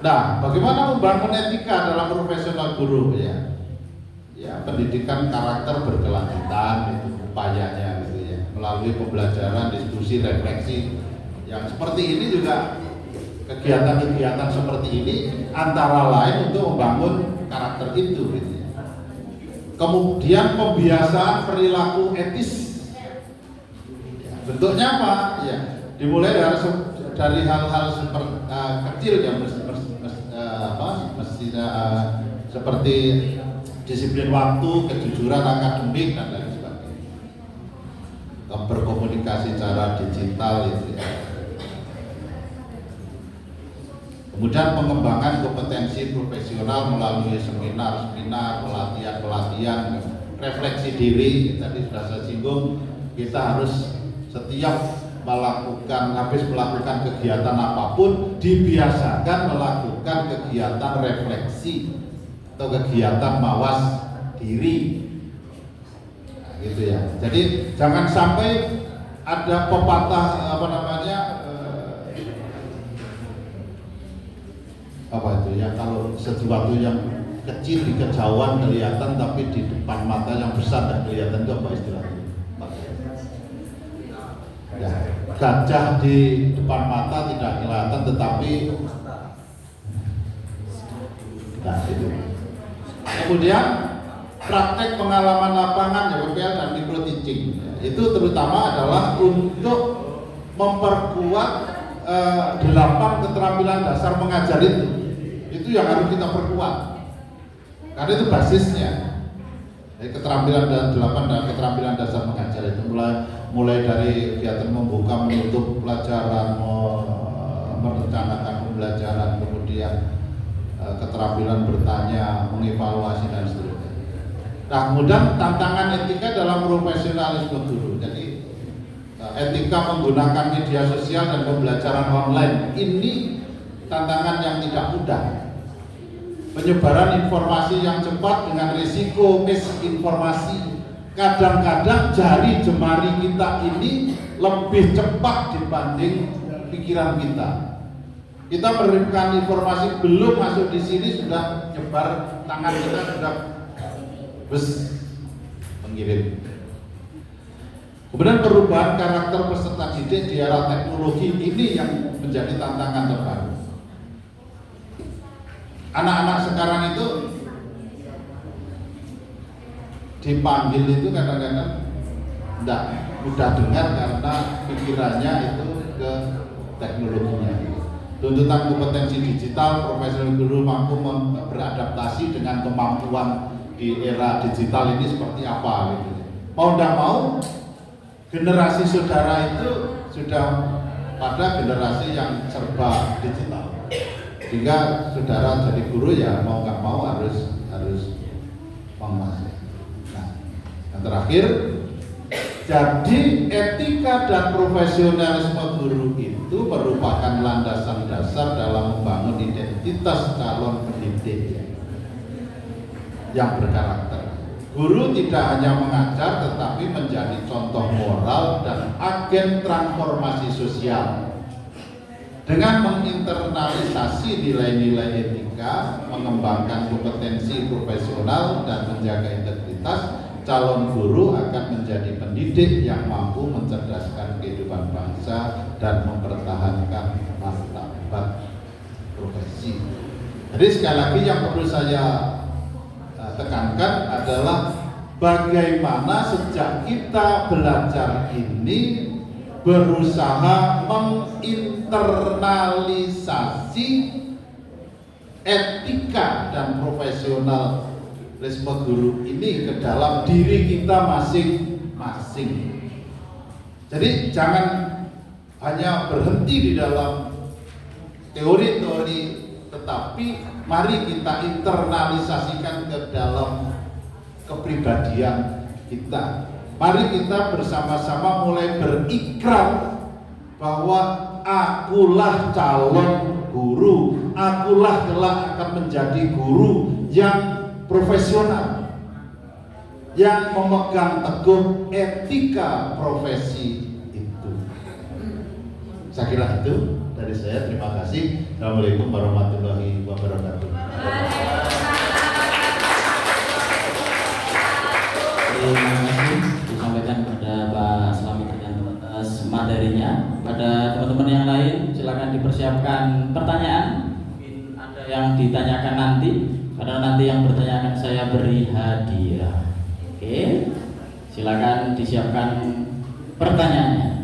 Nah, bagaimana membangun etika dalam profesional guru ya? Ya, pendidikan karakter berkelanjutan itu upayanya gitu ya. Melalui pembelajaran, diskusi, refleksi yang seperti ini juga, kegiatan-kegiatan seperti ini antara lain untuk membangun karakter itu gitu ya. Kemudian pembiasaan perilaku etis. Ya, bentuknya apa? Ya, dimulai dari hal-hal kecil yang seperti disiplin waktu, kejujuran akademik dan lain sebagainya. Berkomunikasi secara digital itu ya. Kemudian pengembangan kompetensi profesional melalui seminar-seminar, pelatihan-pelatihan, refleksi diri. Tadi sudah saya singgung, kita harus setiap habis melakukan kegiatan apapun dibiasakan melakukan kegiatan refleksi atau kegiatan mawas diri. Nah, gitu ya. Jadi jangan sampai ada pepatah kalau sesuatu yang kecil di kejauhan kelihatan tapi di depan mata yang besar dan kelihatan, itu apa istilahnya? Ya, gajah di depan mata tidak kelihatan tetapi nah itu. Kemudian praktek pengalaman lapangan ya, PPL dan micro teaching ya, itu terutama adalah untuk memperkuat 8 keterampilan dasar mengajar itu yang harus kita perkuat karena itu basisnya. Jadi keterampilan dan 8 dan keterampilan dasar mengajar itu mulai dari kegiatan membuka, menutup pelajaran, merencanakan pembelajaran, kemudian keterampilan bertanya, mengevaluasi dan seterusnya. Nah, kemudian tantangan etika dalam profesionalisme guru. Jadi etika menggunakan media sosial dan pembelajaran online ini tantangan yang tidak mudah. Penyebaran informasi yang cepat dengan risiko misinformasi. Kadang-kadang jari jemari kita ini lebih cepat dibanding pikiran kita. Kita memberikan informasi belum masuk di sini sudah nyebar, tangan kita sudah mengirim. Kemudian perubahan karakter peserta didik di era teknologi ini yang menjadi tantangan terbaru. Anak-anak sekarang itu dipanggil itu kadang-kadang tidak mudah dengar karena pikirannya itu ke teknologinya. Tuntutan kompetensi digital, profesional guru mampu beradaptasi dengan kemampuan di era digital ini seperti apa gitu. Mau tidak mau generasi saudara itu sudah pada generasi yang serba digital, sehingga saudara jadi guru ya mau nggak mau harus menguasai. Nah, yang terakhir, jadi etika dan profesionalisme guru itu merupakan landasan dasar dalam membangun identitas calon pendidik yang berkarakter. Guru tidak hanya mengajar tetapi menjadi contoh moral dan agen transformasi sosial. Dengan menginternalisasi nilai-nilai etika, mengembangkan kompetensi profesional dan menjaga integritas, calon guru akan menjadi pendidik yang mampu mencerdaskan kehidupan bangsa dan mempertahankan martabat profesi. Jadi sekali lagi yang perlu saya tekankan adalah bagaimana sejak kita belajar ini berusaha menginternalisasi etika dan profesionalisme guru ini ke dalam diri kita masing-masing. Jadi jangan hanya berhenti di dalam teori-teori, tetapi mari kita internalisasikan ke dalam kepribadian kita. Mari kita bersama-sama mulai berikrar bahwa akulah calon guru, akulah kelak akan menjadi guru yang profesional, yang memegang teguh etika profesi itu. Saya kira itu dari saya. Terima kasih. Assalamualaikum warahmatullahi wabarakatuh. Terima kasih disampaikan kepada Pak Slamet atas materinya. Pada teman-teman yang lain, silakan dipersiapkan pertanyaan. Mungkin ada yang ditanyakan nanti, karena nanti yang bertanya akan saya beri hadiah. Oke, silakan disiapkan pertanyaannya.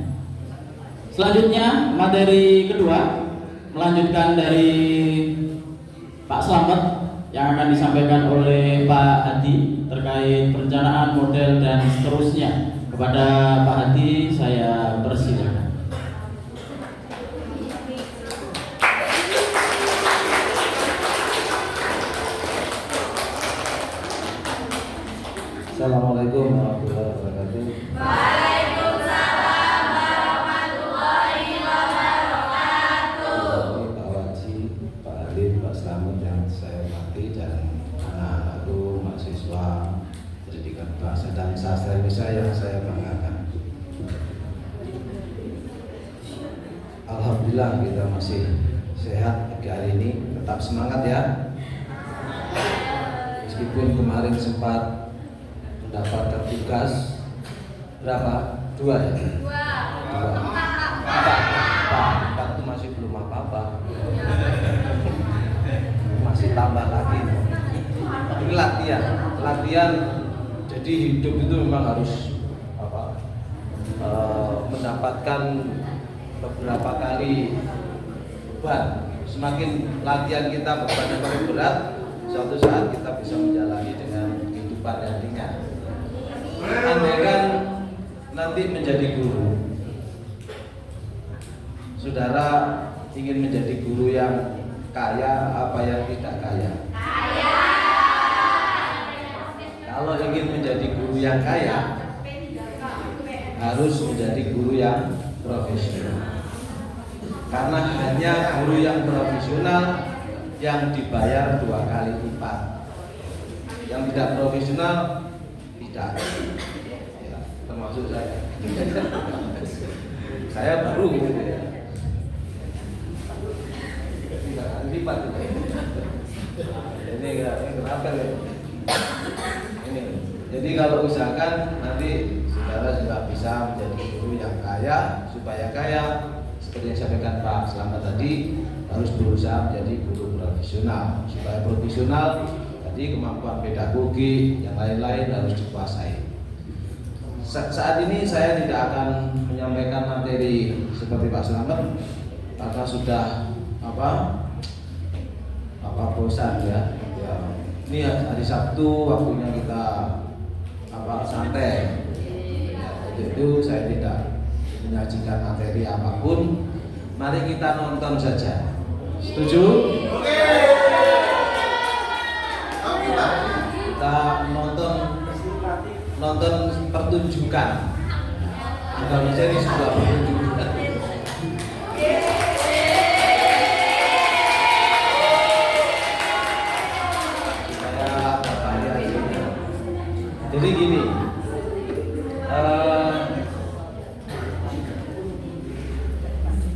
Selanjutnya materi kedua, melanjutkan dari Pak Slamet yang akan disampaikan oleh Pak Hadi terkait perencanaan model dan seterusnya. Kepada Pak Hadi saya persilakan. Assalamualaikum warahmatullahi wabarakatuh. Waalaikumsalam warahmatullahi wabarakatuh. Pak Waji, Pak Alim, Pak Slamet yang saya hormati dan anak-anakku, mahasiswa pendidikan bahasa dan sastra Indonesia yang saya banggakan. Alhamdulillah kita masih sehat pagi hari ini, tetap semangat ya. Meskipun kemarin sempat mendapatkan tugas berapa? 2 ya? 2. 4 itu masih belum apa-apa. Masih tambah lagi. Ini latihan. Jadi hidup itu memang harus mendapatkan beberapa kali beban. Semakin latihan kita bebannya makin berat, suatu saat kita bisa menjalani dengan kehidupan yang ringan. Andaikan nanti menjadi guru, saudara ingin menjadi guru yang kaya apa yang tidak kaya? Kaya. Kalau ingin menjadi guru yang kaya, harus menjadi guru yang profesional. Karena hanya guru yang profesional yang dibayar 2 kali lipat. Yang tidak profesional tidak, ya, termasuk saya. Saya baru gitu ya. Tidak lipat gitu. Ini kenapa ya? Ini. Jadi kalau usahakan nanti saudara juga bisa menjadi guru yang kaya. Supaya kaya, seperti yang disampaikan Pak Slamet tadi, harus berusaha menjadi guru profesional. Supaya profesional, jadi kemampuan pedagogi yang lain-lain harus dikuasai. Saat ini saya tidak akan menyampaikan materi seperti Pak Slamet karena sudah bosan ya. Ini hari Sabtu waktunya kita santai. Itu saya tidak menyajikan materi apapun. Mari kita nonton saja. Setuju? Kita nonton pertunjukan. Indonesia ini sebuah pertunjukan. Jadi gini,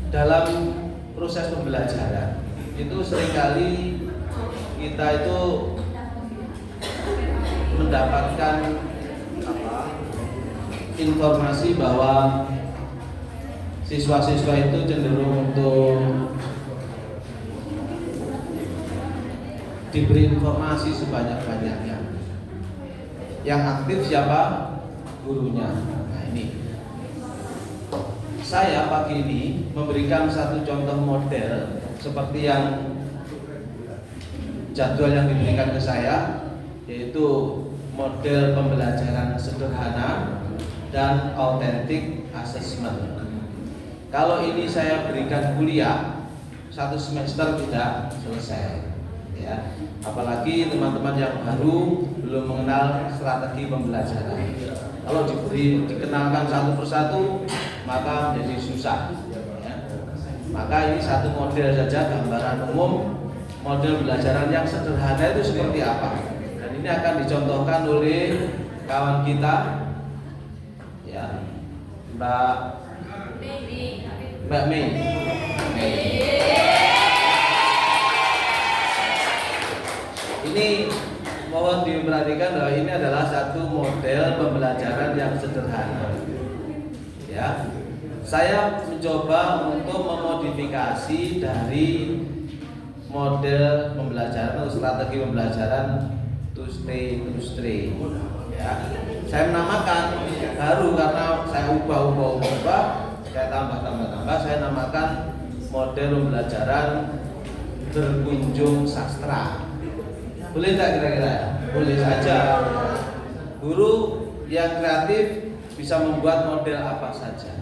dalam proses pembelajaran itu seringkali kita itu mendapatkan informasi bahwa siswa-siswa itu cenderung untuk diberi informasi sebanyak-banyaknya. Yang aktif siapa? Gurunya. Nah ini, saya pagi ini memberikan satu contoh model seperti yang jadwal yang diberikan ke saya, yaitu model pembelajaran sederhana dan authentic assessment. Kalau ini saya berikan kuliah, 1 semester tidak selesai, ya. Apalagi teman-teman yang baru belum mengenal strategi pembelajaran. Kalau dikenalkan satu persatu, maka menjadi susah, ya. Maka ini satu model saja, gambaran umum model pembelajaran yang sederhana itu seperti apa. Dan ini akan dicontohkan oleh kawan kita, ya, Mbak Mbak Mei. Ini mohon diperhatikan bahwa ini adalah satu model pembelajaran yang sederhana. Ya, saya mencoba untuk memodifikasi dari model pembelajaran atau strategi pembelajaran to stay. Ya, saya menamakan baru karena saya ubah, saya tambah, saya namakan model pembelajaran berkunjung sastra. Boleh tak kira-kira? Boleh saja. Guru yang kreatif bisa membuat model apa saja.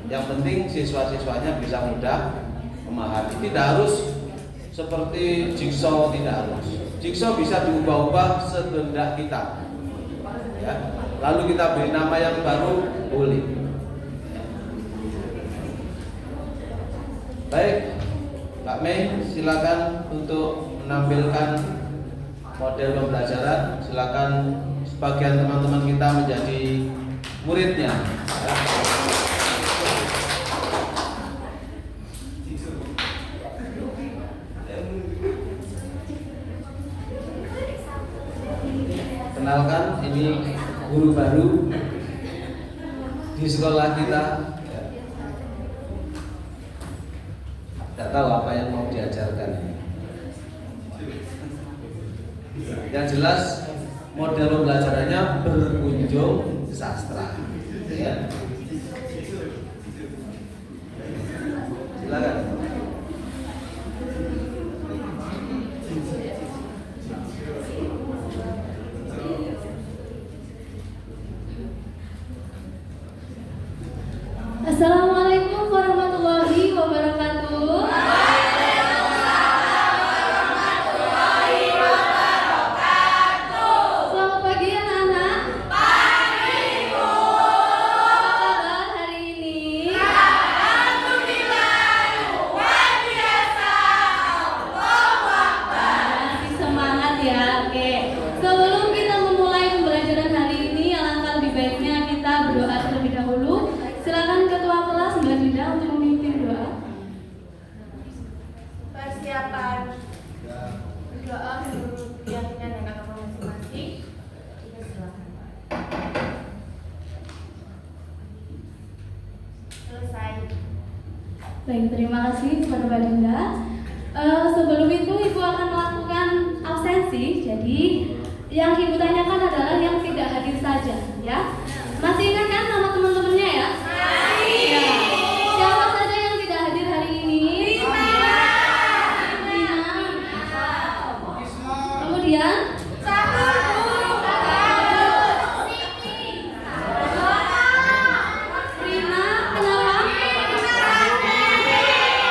Yang penting siswa-siswanya bisa mudah memahami. Tidak harus seperti jigsaw, tidak harus. Jigsaw bisa diubah-ubah sekehendak kita. Ya. Lalu kita beri nama yang baru, boleh. Baik, Kak Mei, silakan untuk menampilkan model pembelajaran. Silakan sebagian teman-teman kita menjadi muridnya. Kenalkan, ini guru baru di sekolah kita. Tidak tahu apa yang mau diajarkan. Yang jelas model pembelajarannya berkunjung sastra. Ya. Silakan. Assalamualaikum warahmatullahi wabarakatuh. Selamat pagi anak-anak. Pagi, Bu. Apa kabar hari ini? Alhamdulillah, luar biasa. Allahu Akbar. Masih semangat ya. Oke. Sebelum kita memulai pembelajaran hari ini, alangkah lebih baiknya kita berdoa terlebih dahulu. Silakan ketua kelas Mbak Dinda untuk memimpin doa. Persiapan doa menurut keyakinan dan agama masing-masing. Kita silakan. Selesai. Baik, terima kasih kepada Mbak Dinda. Sebelum itu Ibu akan melakukan absensi. Jadi yang Ibu tanyakan adalah yang tidak hadir saja, ya. Masih ingat kan nama teman-temannya ya? Ya. Siapa saja yang tidak hadir hari ini? Kemudian Rina, kenapa?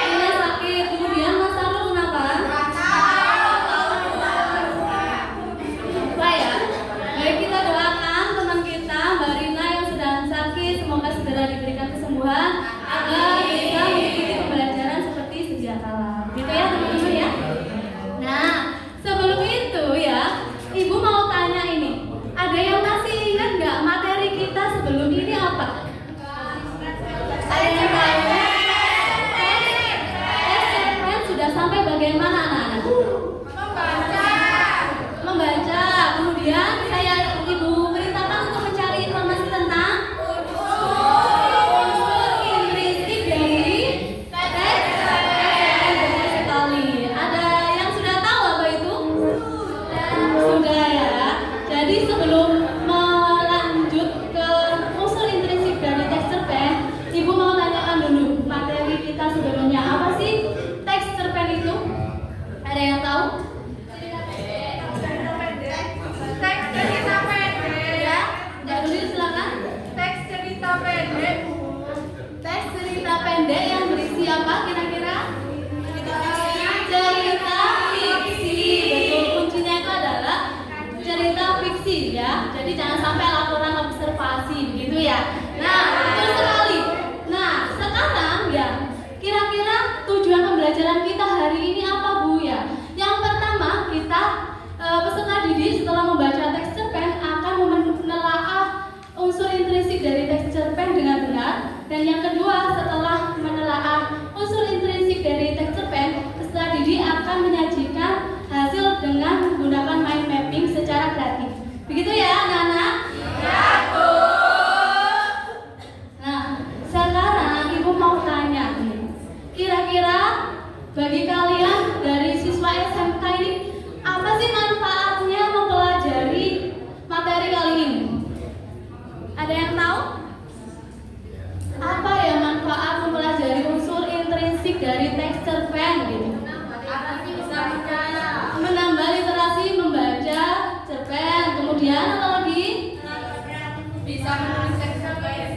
Rina sakit. Kemudian Mas Arul kenapa? Saya. Baik, kita doakan teman kita Mbak Rina yang sedang sakit, semoga segera diberikan kesembuhan agar bisa mengikuti pembelajaran seperti sedia kala. Gitu ya teman-teman ya. Nah, sebelum itu ya, Ibu mau tanya ini. Ada yang masih ingat nggak materi kita sebelum ini apa? Ada yang tahu? Tes cerpen sudah sampai bagian mana anak-anak? Membaca. Kemudian saya Ibu perintahkan untuk mencari informasi tentang unsur intrinsik dari teks. Benar sekali. Ada yang sudah tahu apa itu? Sudah ya. Jadi sebelum melanjut ke unsur intrinsik dari teks cerpen, Ibu mau tanyakan dulu materi kita sebelumnya apa sih teks cerpen itu? Ada yang tahu? Teks cerita pendek. Ya, Mbak Nuril silakan. Teks cerita pendek. Teks cerita pendek yang berisi apa kira-kira? Cerita fiksi. Betul, kuncinya itu adalah cerita fiksi ya. Jadi jangan sampai laporan observasi begitu ya. Nah, betul sekali. Nah, sekarang ya, kira-kira tujuan pembelajaran kita hari ini apa Bu ya? Yang pertama, kita peserta didik setelah membaca teks cerpen akan menelaah unsur intrinsik dari teks cerpen dengan benar. Dan yang kedua, setelah menelaah menelaah unsur intrinsik dari teks cerpen, peserta didik akan menyajikan hasil dengan menggunakan mind mapping secara kreatif. Begitu ya anak-anak? Ya, Bu. Nah, sekarang Ibu mau tanya nih. Kira-kira bagi kalian dari siswa SMK ini, apa sih manfaatnya mempelajari materi kali ini? Ada yang tahu? Apa ya manfaat mempelajari unsur intrinsik dari teks cerpen gitu? Menambah literasi membaca cerpen, kemudian apa lagi? Bisa menulis teks cerpen.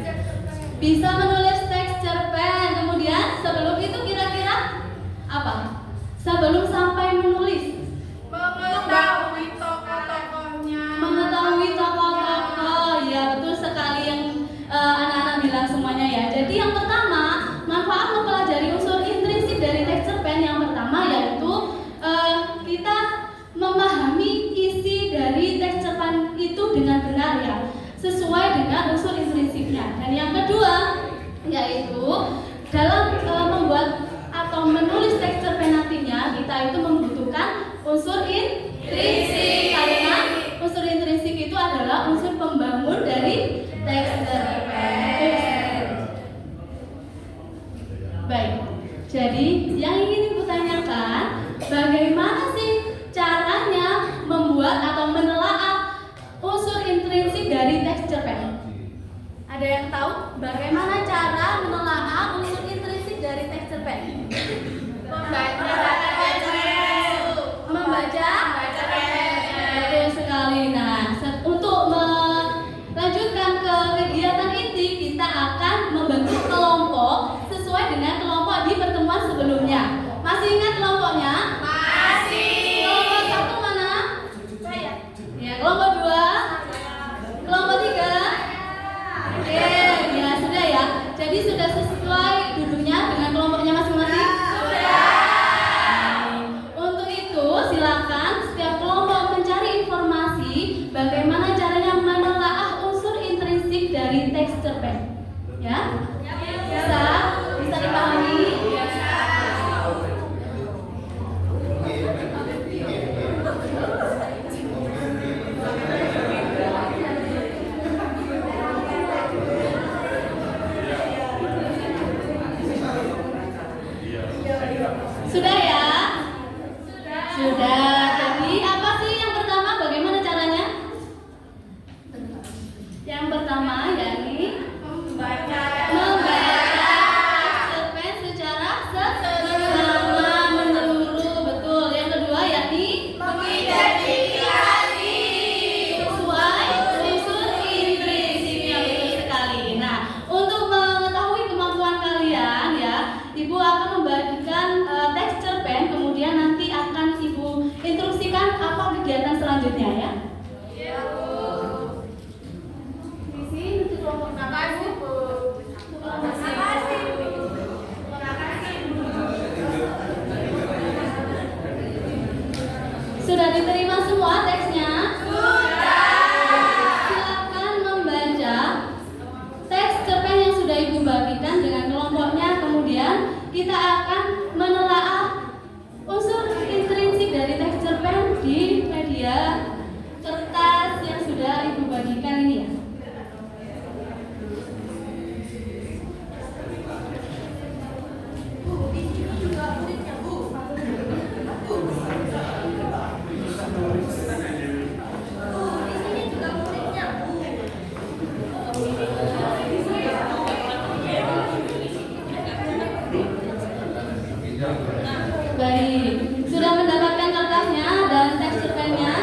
Bisa menulis teks cerpen, kemudian sebelum itu kira-kira apa? Sebelum sampai menulis, Mengetahui tokoh-tokohnya. mengetahui tokoh-tokoh, ya betul sekali yang anak-anak bilang semuanya ya. Jadi yang pertama, manfaat mempelajari unsur intrinsik dari teks cerpen yang pertama yaitu kita memahami isi dari teks cerpen itu dengan benar ya, sesuai dengan unsur intrinsiknya. Dan yang kedua yaitu dalam membuat atau menulis teks cerpen nantinya kita itu membutuhkan unsur intrinsik, karena unsur intrinsik itu adalah unsur pembangun dari teks cerpen. Baik, jadi yang ingin Ibu tanyakan, bagaimana sih caranya membuat atau menelaah unsur intrinsik dari teks cerpen? Ada yang tahu bagaimana cara menelaah unsur intrinsik dari teks cerpen? Membaca. Betul sekali. Nah, untuk melanjutkan ke kegiatan inti, kita akan membentuk kelompok sesuai dengan kelompok di pertemuan sebelumnya. Masih ingat kelompoknya? Kelompok satu mana? Ya, kelompok dua? Kelompok tiga? Oke, ya sudah ya. Jadi sudah sesuai duduknya dengan kelompoknya masing-masing? Untuk itu silakan setiap kelompok mencari informasi bagaimana caranya menelaah unsur intrinsik dari teks cerpen. Ya? Bisa dipahami? Sudah ya? Sudah. Jadi apa sih yang pertama? Bagaimana caranya? Yang pertama yakni membaca cerpen secara seksama menyeluruh, betul. Yang kedua yakni mengidentifikasi sesuai unsur intrinsiknya, betul sekali. Nah, untuk mengetahui kemampuan kalian ya, Ibu akan membagikan teks cerpen, kemudian nanti akan Ibu instruksikan apa kegiatan selanjutnya ya. Iya, Bu. Visi untuk kelompok Makasih, Bu. Makasih, Bu. Makasih, Bu. Sudah diterima semua teksnya? Sudah. Silakan membaca teks cerpen yang sudah Ibu bagikan dengan kelompoknya, kemudian kita akan menelaah unsur intrinsik dari teks cerpen di media kertas yang sudah Ibu bagikan ini ya. Baik, sudah mendapatkan kertasnya dan teks cerpennya?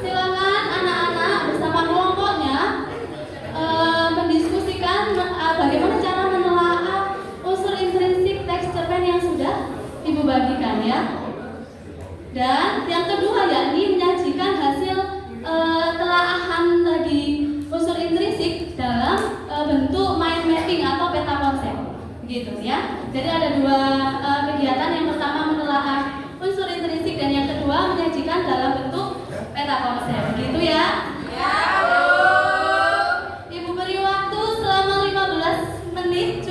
Silakan anak-anak bersama kelompoknya mendiskusikan bagaimana cara menelaah unsur intrinsik teks cerpen yang sudah Ibu bagikan ya. Dan yang kedua yakni menyajikan hasil telaahan tadi unsur intrinsik dalam bentuk mind mapping atau peta konsep. Gitu ya. Jadi ada dua kegiatan, yang pertama menelaah unsur intrinsik dan yang kedua menyajikan dalam bentuk peta konsep. Gitu ya. Ya, Bu. Ibu beri waktu selama 15 menit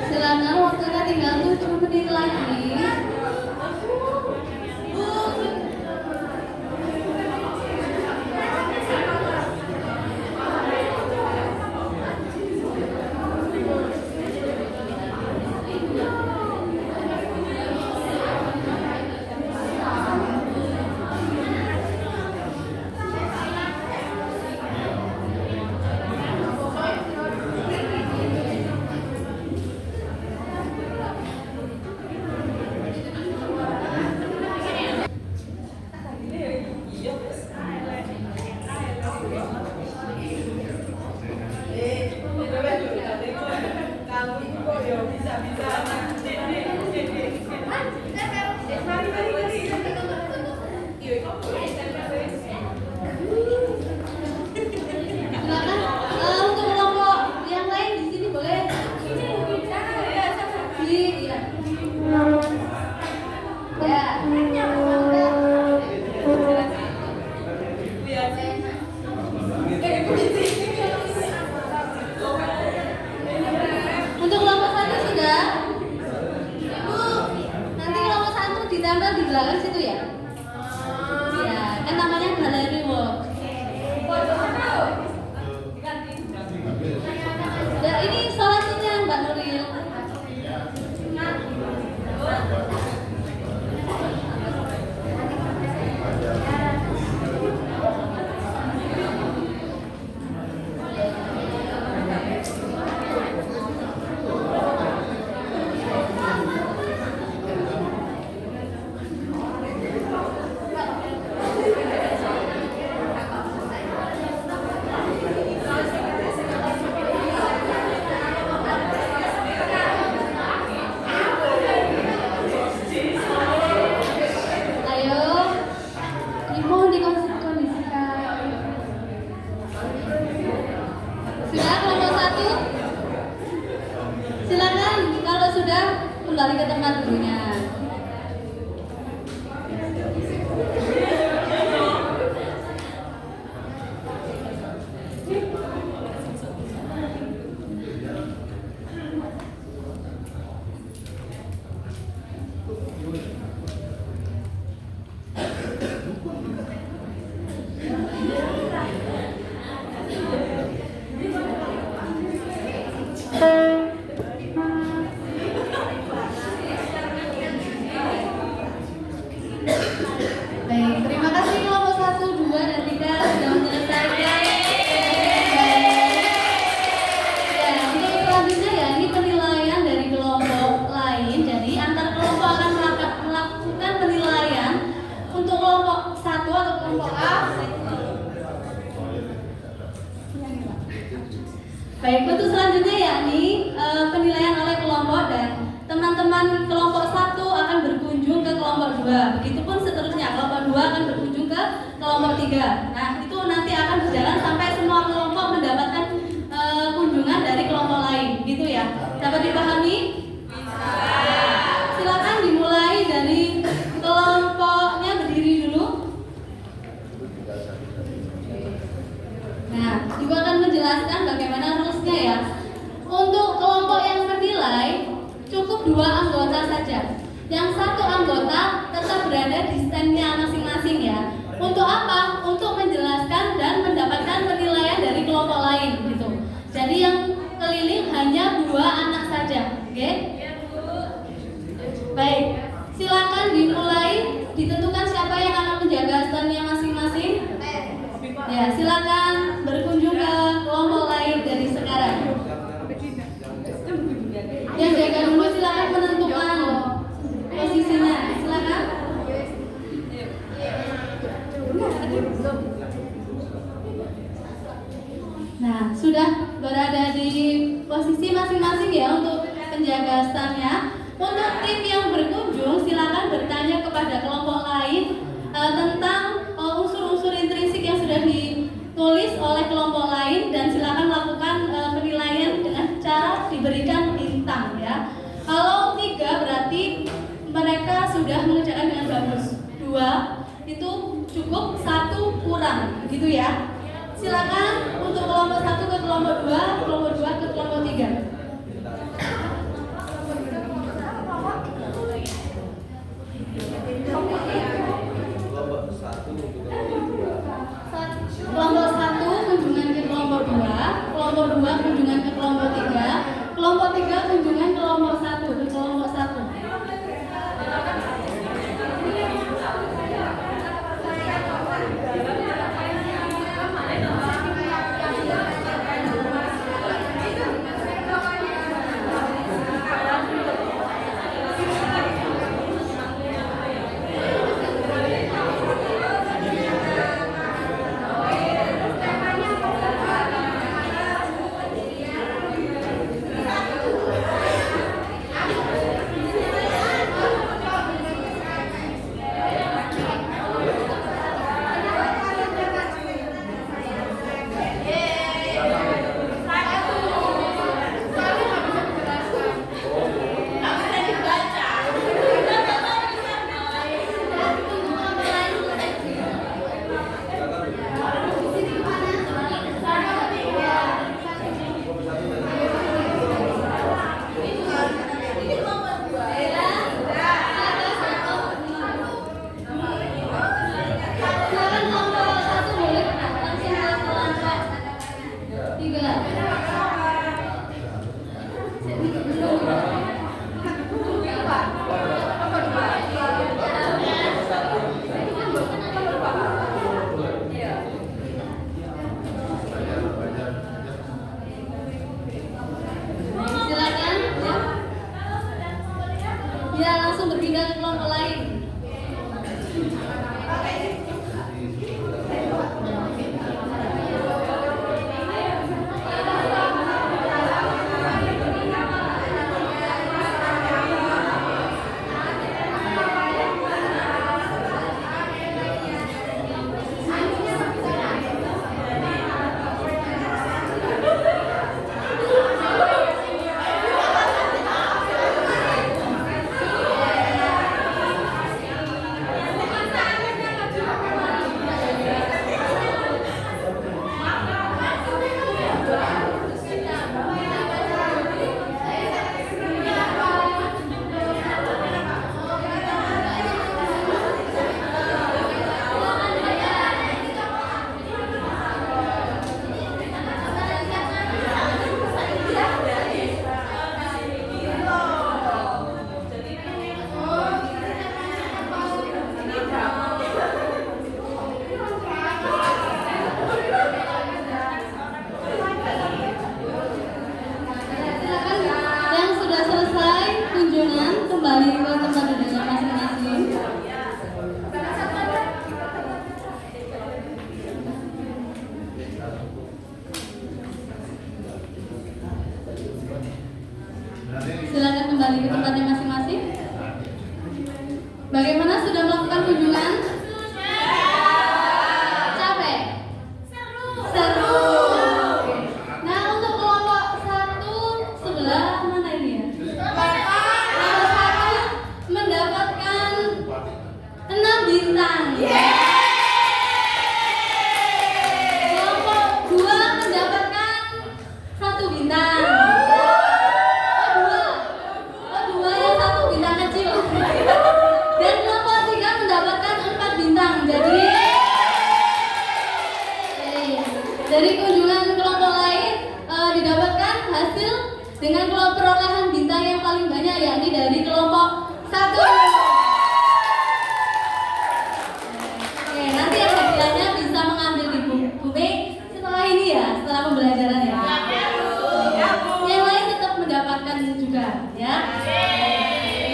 Silakan, waktunya tinggal 7 menit lagi. Silakan, untuk kelompok yang lain di sini boleh. Iya. Untuk kelompok 1 sudah? Ibu, nanti kelompok 1 ditempel di belakang situ ya? Iya, kan namanya galeri walk. Ya, ini solusinya Mbak Nuril. Kelompok A. Baik, untuk selanjutnya yakni penilaian oleh kelompok, dan teman-teman kelompok 1 akan berkunjung ke kelompok 2. Begitupun seterusnya, kelompok 2 akan berkunjung ke kelompok 3. Nah, itu nanti akan berjalan sampai semua kelompok mendapatkan kunjungan dari kelompok lain, gitu ya. Dapat dipahami? Silakan dimulai dari kelompoknya berdiri dulu. Nah, Ibu akan menjelaskan bagaimana rulesnya ya. Untuk kelompok yang menilai cukup 2 anggota saja. Yang 1 anggota tetap berada di standnya masing-masing ya. Untuk apa? Untuk menjelaskan dan mendapatkan penilaian dari kelompok lain gitu. Jadi yang keliling hanya 2 anak saja, oke? Baik, silakan dimulai. Ditentukan siapa yang akan menjaga standnya masing-masing. Ya, silakan berkunjung ke kelompok lain dari sekarang. Yang jaga dulu silakan menentukan posisinya. Silakan. Nah, sudah berada di posisi masing-masing ya untuk penjaga standnya. Untuk tim yang berkunjung, silakan bertanya kepada kelompok lain tentang unsur-unsur intrinsik yang sudah ditulis oleh kelompok lain, dan silakan lakukan penilaian dengan cara diberikan bintang ya. Kalau 3 berarti mereka sudah mengerjakan dengan bagus. 2 itu cukup, 1 kurang, gitu ya. Silakan untuk kelompok 1 ke kelompok 2, kelompok 2 ke kelompok 3. Kelompok 1 kunjungan ke kelompok 2, kelompok 2 kunjungan ke kelompok 3, kelompok 3 kunjungan ke kelompok 1 ke kelompok 1. bintang. Kelompok 2 mendapatkan 1 bintang. Dua yang 1 bintang kecil. Dan kelompok 3 mendapatkan 4 bintang. Jadi dari kunjungan kelompok lain didapatkan hasil dengan kelompok perolehan bintang yang paling banyak, yakni dari kelompok 1. Oke, nanti yang hadiahnya bisa mengambil di Bumi setelah ini ya, setelah pembelajaran ya. Yang lain tetap mendapatkan juga ya.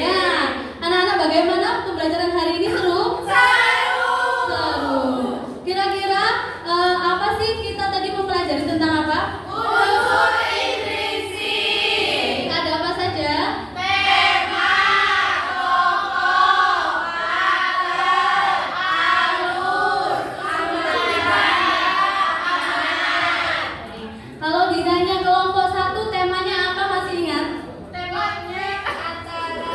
Nah, anak-anak bagaimana pembelajaran hari ini, seru? Seru. Kira-kira apa sih kita tadi mempelajari tentang apa? Unsur intrinsik. Ada apa saja? Tema, tokoh, karakter, alur, Kalau ditanya kelompok 1 temanya apa, masih ingat? temanya acara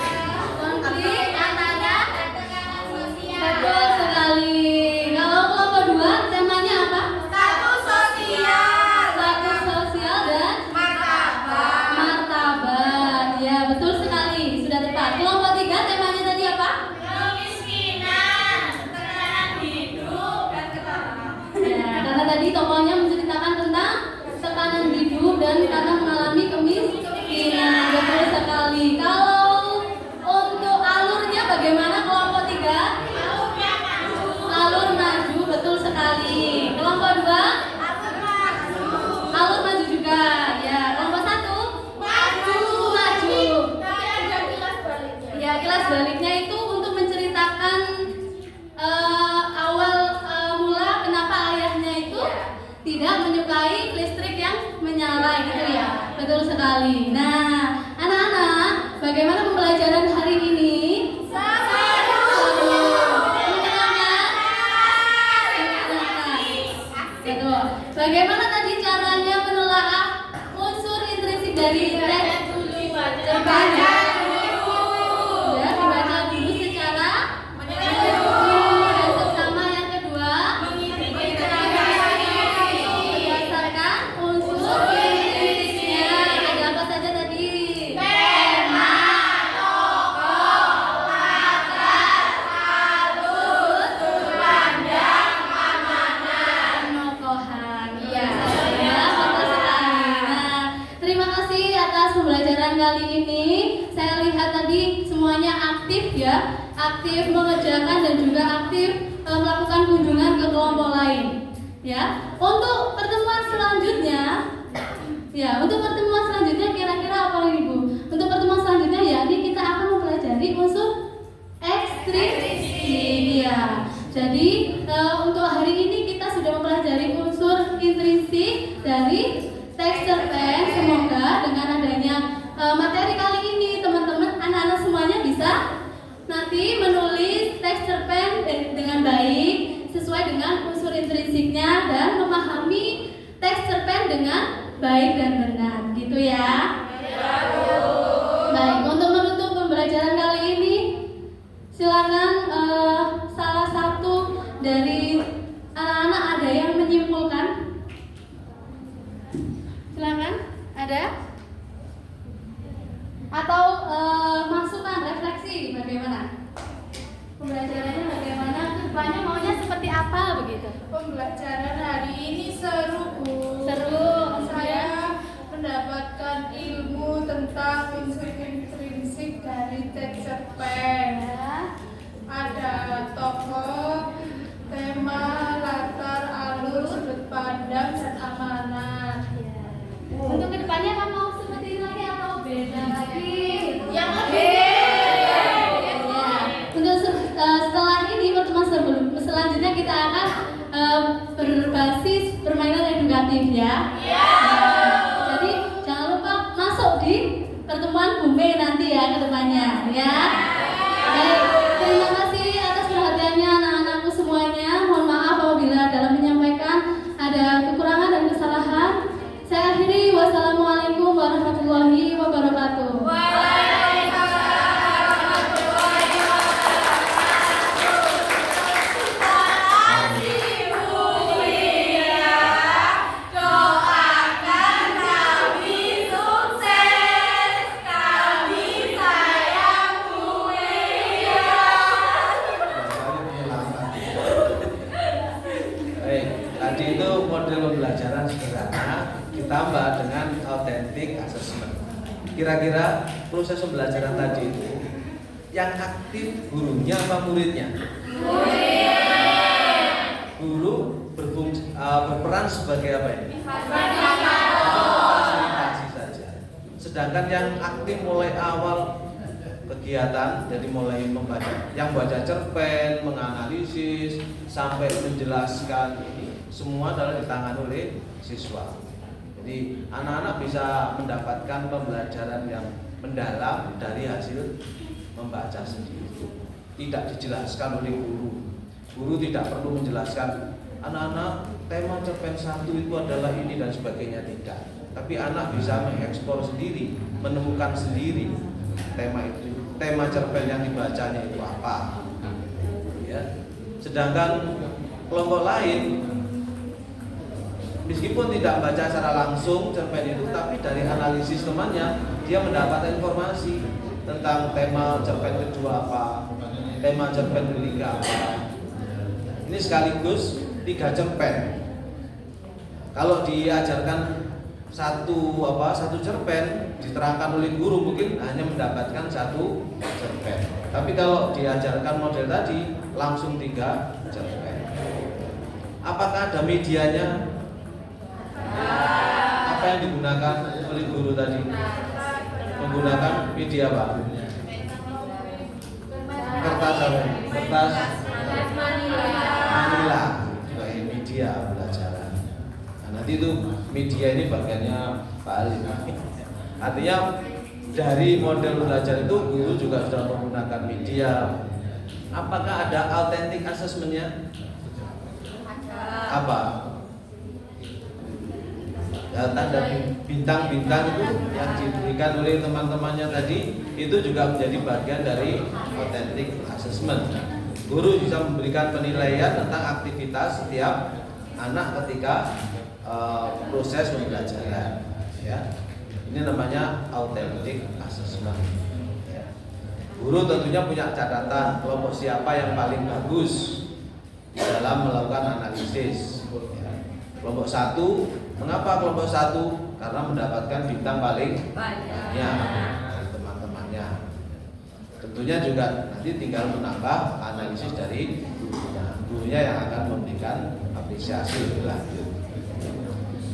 Konflik antara tekanan sosial. Betul sekali. Kalau kelompok 2 temanya apa? Status sosial. Status sosial dan Martabat. martabat. Ya, betul sekali. Sudah tepat. Kelompok 3 temanya tadi apa? Kemiskinan, tekanan hidup, dan ketahanan. Ya, karena tadi tokohnya menceritakan tentang tekanan hidup dan karena mengalami kemiskinan. Betul sekali. Kalau untuk alurnya bagaimana kelompok 3? Alurnya maju. Alur maju, betul sekali. Kelompok 2? Alur maju. Alur maju juga. Ya, kelompok 1? Maju. Maju. Tapi ada kilas baliknya. Ya, kilas baliknya itu untuk menceritakan awal mula kenapa ayahnya itu tidak menyukai listrik yang menyala gitu ya. Betul sekali. Nah, anak-anak, bagaimana pembelajaran hari ini? Betul. Bagaimana tadi caranya menelaah unsur intrinsik dari teks? Terbaca dulu. Ya, dibaca dulu secara menyeluruh. Dan sesama yang kedua, berdasarkan unsur intrinsiknya. Ada apa saja tadi? Tema, tokoh, latar, alur, panjang, amanah. Penokohan. Iya, ya, betul sekali. Nah, terima kasih atas pembelajaran kali ini. Saya lihat tadi semuanya aktif ya, aktif mengerjakan dan juga aktif melakukan kunjungan ke kelompok lain. Ya, untuk pertemuan selanjutnya, kira-kira apa Ibu? Untuk pertemuan selanjutnya yakni kita akan mempelajari unsur ekstrinsik. Ya. Jadi untuk hari ini kita sudah mempelajari unsur intrinsik dari teks cerpen. Semoga dengan adanya materi kali ini teman-teman anak-anak semuanya bisa nanti menulis teks cerpen dengan baik sesuai dengan unsur intrinsiknya dan memahami teks cerpen dengan baik dan benar gitu ya. Baik, untuk menutup pembelajaran kali ini silakan salah satu dari anak-anak ada yang menyimpulkan. Silakan, ada? Atau masukan, refleksi bagaimana? Pembelajarannya bagaimana? Kedepannya maunya seperti apa begitu? Pembelajaran hari ini seru, Bu. Seru. Saya mendapatkan ilmu tentang unsur intrinsik dari teks cerpen. Ya. Ada tokoh, tema, latar, alur, sudut pandang, dan amanat. Untuk kedepannya kamu mau seperti ini lagi atau beda lagi? Yang lebih. Ya. Untuk setelah ini pertemuan selanjutnya kita akan berbasis permainan edukatif ya. Jadi jangan lupa masuk di pertemuan Bumi nanti ya kedepannya ya. Baik, terima kasih atas perhatiannya anak-anakku semuanya. Mohon maaf apabila dalam menyampaikan ada kekurangan dan kesalahan. Saya akhiri, wassalamualaikum warahmatullahi wabarakatuh. Tadi itu model pembelajaran sederhana ditambah dengan authentic assessment. Kira-kira proses pembelajaran tadi itu yang aktif gurunya apa muridnya? Guru berperan sebagai apa ini? Fasilitasi saja. Sedangkan yang aktif mulai awal kegiatan, jadi mulai membaca, yang baca cerpen, menganalisis, sampai menjelaskan ini semua adalah ditangani oleh siswa. Jadi anak-anak bisa mendapatkan pembelajaran yang mendalam dari hasil membaca sendiri. Tidak dijelaskan oleh guru. Guru tidak perlu menjelaskan anak-anak tema cerpen 1 itu adalah ini dan sebagainya, tidak. Tapi anak bisa mengeksplor sendiri, menemukan sendiri tema itu, tema cerpen yang dibacanya itu apa. Ya. Sedangkan kelompok lain meskipun tidak baca secara langsung cerpen itu, tapi dari analisis temannya dia mendapatkan informasi tentang tema cerpen kedua apa, tema cerpen ketiga apa. Ini sekaligus 3 cerpen. Kalau diajarkan satu cerpen diterangkan oleh guru mungkin hanya mendapatkan 1 cerpen. Tapi kalau diajarkan model tadi langsung 3 cerpen. Apakah ada medianya? Apa yang digunakan oleh guru tadi? Menggunakan media apa? Kertas apa? Kertas manila sebagai media pembelajaran. Nah, nanti itu media ini bagiannya Pak Ali. Artinya dari model belajar itu guru juga sudah menggunakan media. Apakah ada authentic assessment-nya? Apa? Tanda bintang-bintang itu yang diberikan oleh teman-temannya tadi itu juga menjadi bagian dari authentic assessment. Guru bisa memberikan penilaian tentang aktivitas setiap anak ketika proses pembelajaran. Ya. Ini namanya authentic assessment. Ya. Guru tentunya punya catatan kelompok siapa yang paling bagus dalam melakukan analisis. Ya. Kelompok 1, mengapa kelompok 1? Karena mendapatkan bintang paling banyak dari teman-temannya. Tentunya juga nanti tinggal menambah analisis dari gurunya yang akan memberikan apresiasi lebih lanjut.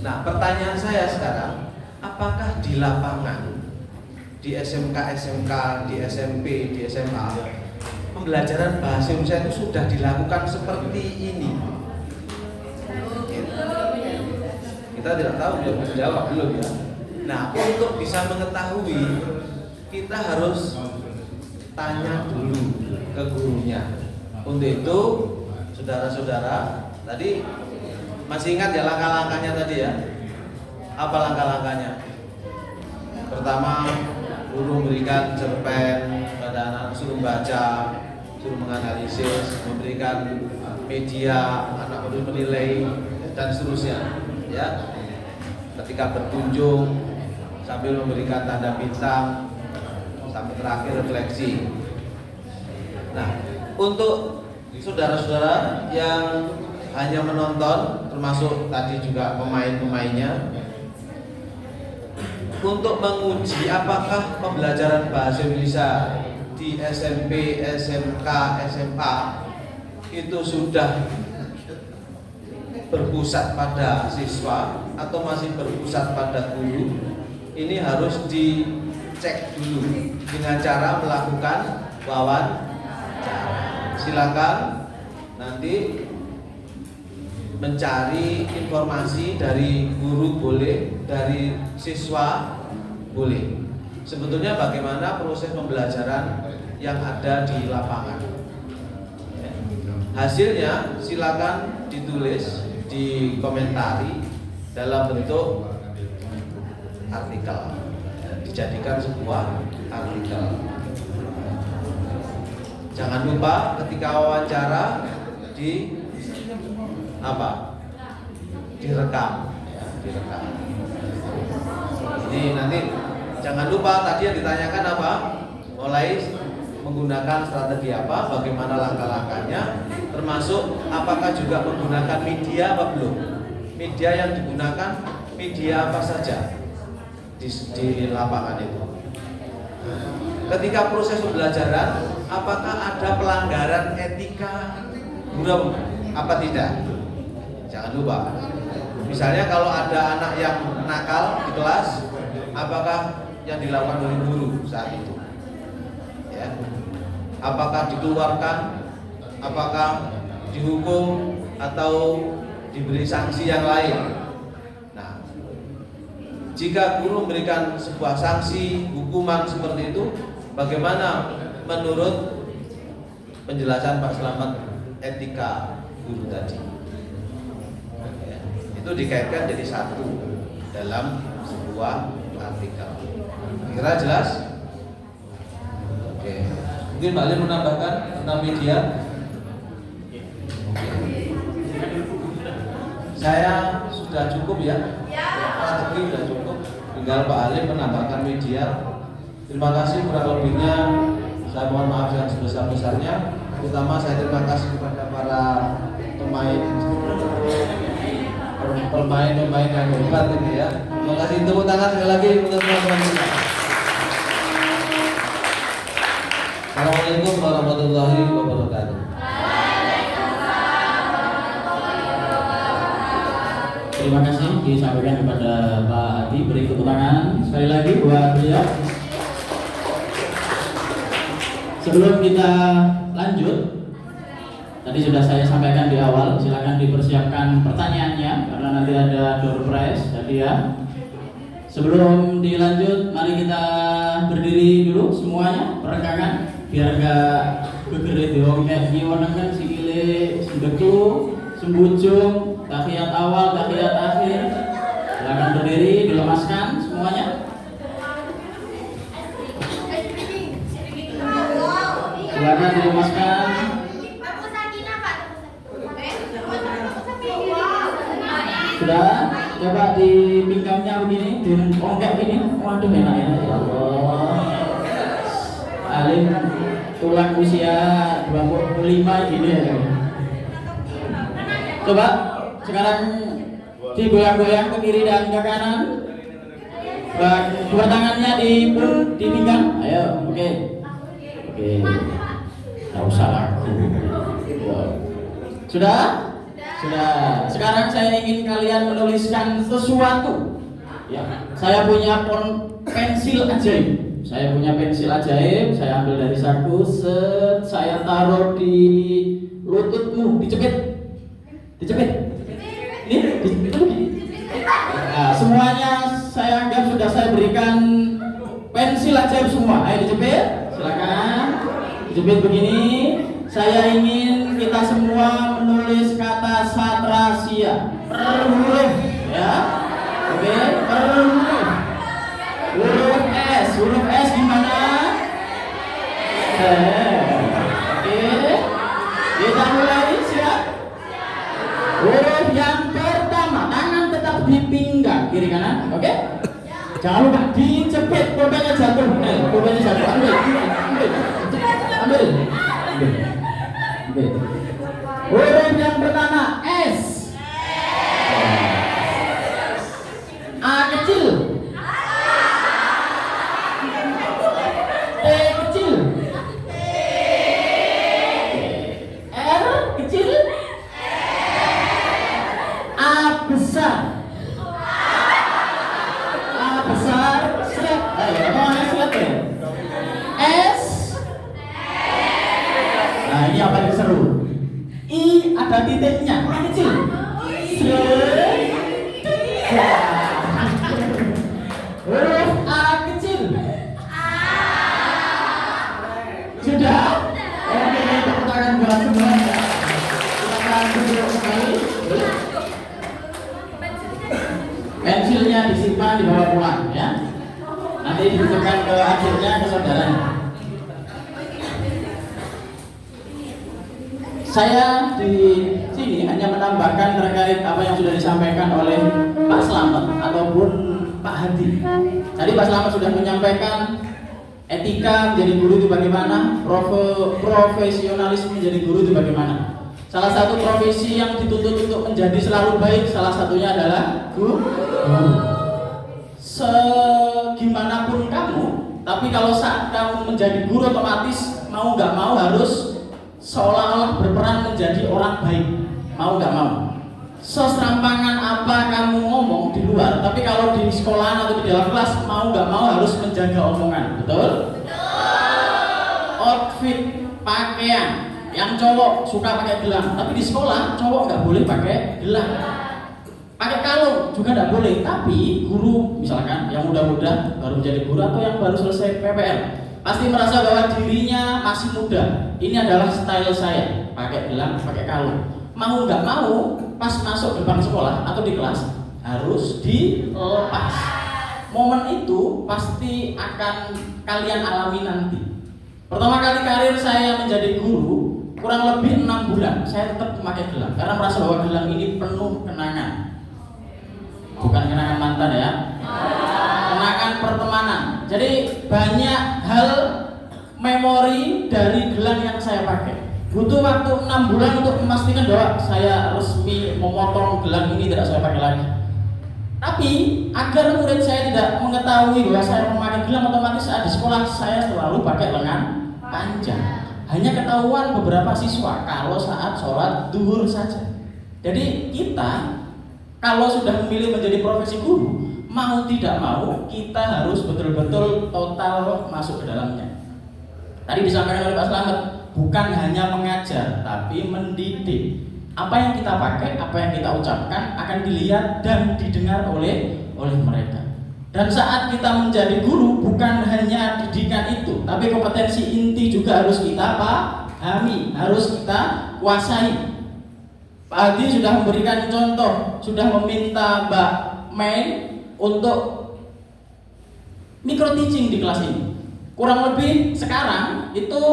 Nah, pertanyaan saya sekarang, apakah di lapangan, di SMK, di SMP, di SMA, pembelajaran bahasa Indonesia itu sudah dilakukan seperti ini? Kita tidak tahu, belum menjawab belum ya. Nah, untuk bisa mengetahui, kita harus tanya dulu ke gurunya. Untuk itu, saudara-saudara, tadi masih ingat ya langkah-langkahnya tadi ya? Apa langkah-langkahnya? Pertama, guru memberikan cerpen pada anak, suruh baca, suruh menganalisis, memberikan media, anak perlu menilai dan seterusnya. Ya, ketika berkunjung sambil memberikan tanda bintang sampai terakhir refleksi. Nah, untuk saudara-saudara yang hanya menonton, termasuk tadi juga pemain-pemainnya, untuk menguji apakah pembelajaran bahasa Indonesia di SMP, SMK, SMA itu sudah berpusat pada siswa atau masih berpusat pada guru, ini harus dicek dulu dengan cara melakukan wawancara. Silakan nanti mencari informasi dari guru boleh, dari siswa boleh. Sebetulnya bagaimana proses pembelajaran yang ada di lapangan. Hasilnya silakan ditulis, dikomentari dalam bentuk artikel, dijadikan sebuah artikel. Jangan lupa ketika wawancara direkam, ya, direkam. Ini nanti jangan lupa tadi yang ditanyakan apa, mulai menggunakan strategi apa, bagaimana langkah-langkahnya, termasuk apakah juga menggunakan media apa belum. Media yang digunakan, media apa saja di lapangan itu. Ketika proses pembelajaran, apakah ada pelanggaran etika guru apa tidak? Jangan lupa. Misalnya kalau ada anak yang nakal di kelas, apakah yang dilakukan oleh guru saat itu? Ya. Apakah dikeluarkan? Apakah dihukum atau diberi sanksi yang lain? Nah, jika guru memberikan sebuah sanksi, hukuman seperti itu, bagaimana menurut penjelasan Pak Slamet etika guru tadi? Ya, itu dikaitkan jadi satu dalam sebuah artikel. Kira jelas? Oke. Mungkin Mbak Lin menambahkan tentang media. Saya sudah cukup ya. Strategi sudah cukup. Tinggal Pak Alim menambahkan media. Terima kasih, kurang lebihnya saya mohon maaf yang sebesar-besarnya. Terutama saya terima kasih kepada para pemain yang hebat ini ya. Terima kasih, tepuk tangan sekali lagi untuk teman-teman kita. Assalamualaikum warahmatullahi wabarakatuh. Terima kasih disampaikan kepada Pak Hadi. Beri tepuk tangan sekali lagi buat beliau. Sebelum kita lanjut, tadi sudah saya sampaikan di awal, silakan dipersiapkan pertanyaannya karena nanti ada door prize tadi ya. Sebelum dilanjut, mari kita berdiri dulu semuanya, perenggangan biar gak gegere dong kayak gimana kan sikile sembeku, sembujung, tahiyat awal, tahiyat akhir. Silakan berdiri, dilemaskan semuanya. Silakan dilemaskan. Sudah, coba dipinggamnya begini, diongkek ini. Waduh enak ya, ya Allah. Alim tulang usia 25 gini ya. Coba sekarang digoyang-goyang ke kiri dan ke kanan. Dua tangannya di pinggang. Ayo, oke. Oke. Enggak usah lah. Sudah? Sudah. Sekarang saya ingin kalian menuliskan sesuatu. Ya, saya punya pensil ajaib. Saya punya pensil ajaib. Saya ambil dari saku. Saya taruh di lututmu. Dicepit. Ini nah, semuanya saya anggap sudah saya berikan pensil ajaib semua. Ayo dijepit. Silakan. Dijepit begini. Saya ingin kita semua menulis kata satrasia per huruf ya. Oke, per huruf. Huruf S gimana? Oke. Kita mulai, siap? Huruf yang pertama, tangan tetap di pinggang kiri kanan, oke? Jangan lupa dijepit, pulpennya jatuh. Pulpennya jatuh. Ambil. Huruf yang pertama S. A kecil. T kecil. R kecil. A besar. A besar. Siap. Ayo, mana siap ya? S. Nah, ini yang paling seru. I ada titiknya, A kecil. Huruf A kecil. Sudah? Oke, tepuk tangan buat semua. Silakan duduk sekali. Pensilnya disimpan dibawa pulang ya. Nanti dibutuhkan ke akhirnya ke saudaranya. Saya di sini hanya menambahkan terkait apa yang sudah disampaikan oleh Pak Slamet ataupun Pak Hadi. Tadi Pak Slamet sudah menyampaikan Etika menjadi guru itu bagaimana? Profesionalisme menjadi guru itu bagaimana? Salah satu profesi yang dituntut untuk menjadi selalu baik, salah satunya adalah guru. Segimanapun kamu, tapi kalau saat kamu menjadi guru otomatis mau nggak mau harus seolah-olah berperan menjadi orang baik, mau nggak mau. Seserampangan apa kamu ngomong di luar, tapi kalau di sekolah atau di dalam kelas mau nggak mau harus menjaga omongan, betul? Outfit, pakaian, yang cowok suka pakai gelang, tapi di sekolah cowok nggak boleh pakai gelang. Pakai kalung juga nggak boleh, tapi guru misalkan yang muda-muda baru menjadi guru atau yang baru selesai PPL pasti merasa bahwa dirinya masih muda. Ini adalah style saya, pakai gelang, pakai kalung. Mau nggak mau, pas masuk depan sekolah atau di kelas harus dilepas. Momen itu pasti akan kalian alami nanti. Pertama kali karir saya menjadi guru, kurang lebih 6 bulan saya tetap memakai gelang karena merasa bahwa gelang ini penuh kenangan. Bukan kenangan mantan ya, kenangan pertemanan. Jadi banyak hal memori dari gelang yang saya pakai. Butuh waktu 6 bulan untuk memastikan bahwa saya resmi memotong gelang ini tidak saya pakai lagi. Tapi agar murid saya tidak mengetahui bahwa saya memakai gelang, otomatis saat di sekolah saya selalu pakai lengan panjang. Hanya ketahuan beberapa siswa kalau saat sholat duhur saja. Jadi kita kalau sudah memilih menjadi profesi guru, mau tidak mau kita harus betul-betul total masuk ke dalamnya. Tadi disampaikan oleh Pak Slamet, bukan hanya mengajar, tapi mendidik. Apa yang kita pakai, apa yang kita ucapkan akan dilihat dan didengar oleh mereka. Dan saat kita menjadi guru, bukan hanya didikan itu, tapi kompetensi inti juga harus kita pahami, harus kita kuasai. Pak Adi sudah memberikan contoh, sudah meminta Mbak Mei untuk micro teaching di kelas ini. Kurang lebih sekarang itu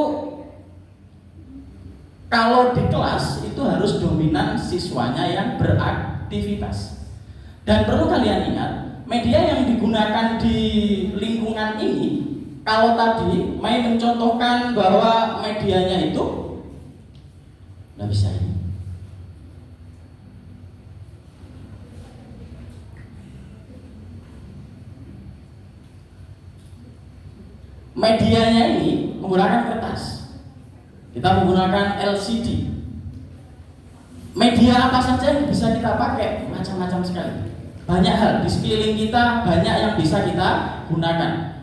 kalau di kelas itu harus dominan siswanya yang beraktivitas. Dan perlu kalian ingat, media yang digunakan di lingkungan ini, kalau tadi Mai mencontohkan bahwa medianya itu nggak bisa ini. Medianya ini menggunakan kertas. Kita menggunakan LCD. Media apa saja yang bisa kita pakai? Macam-macam sekali. Banyak hal di sekeliling kita, banyak yang bisa kita gunakan.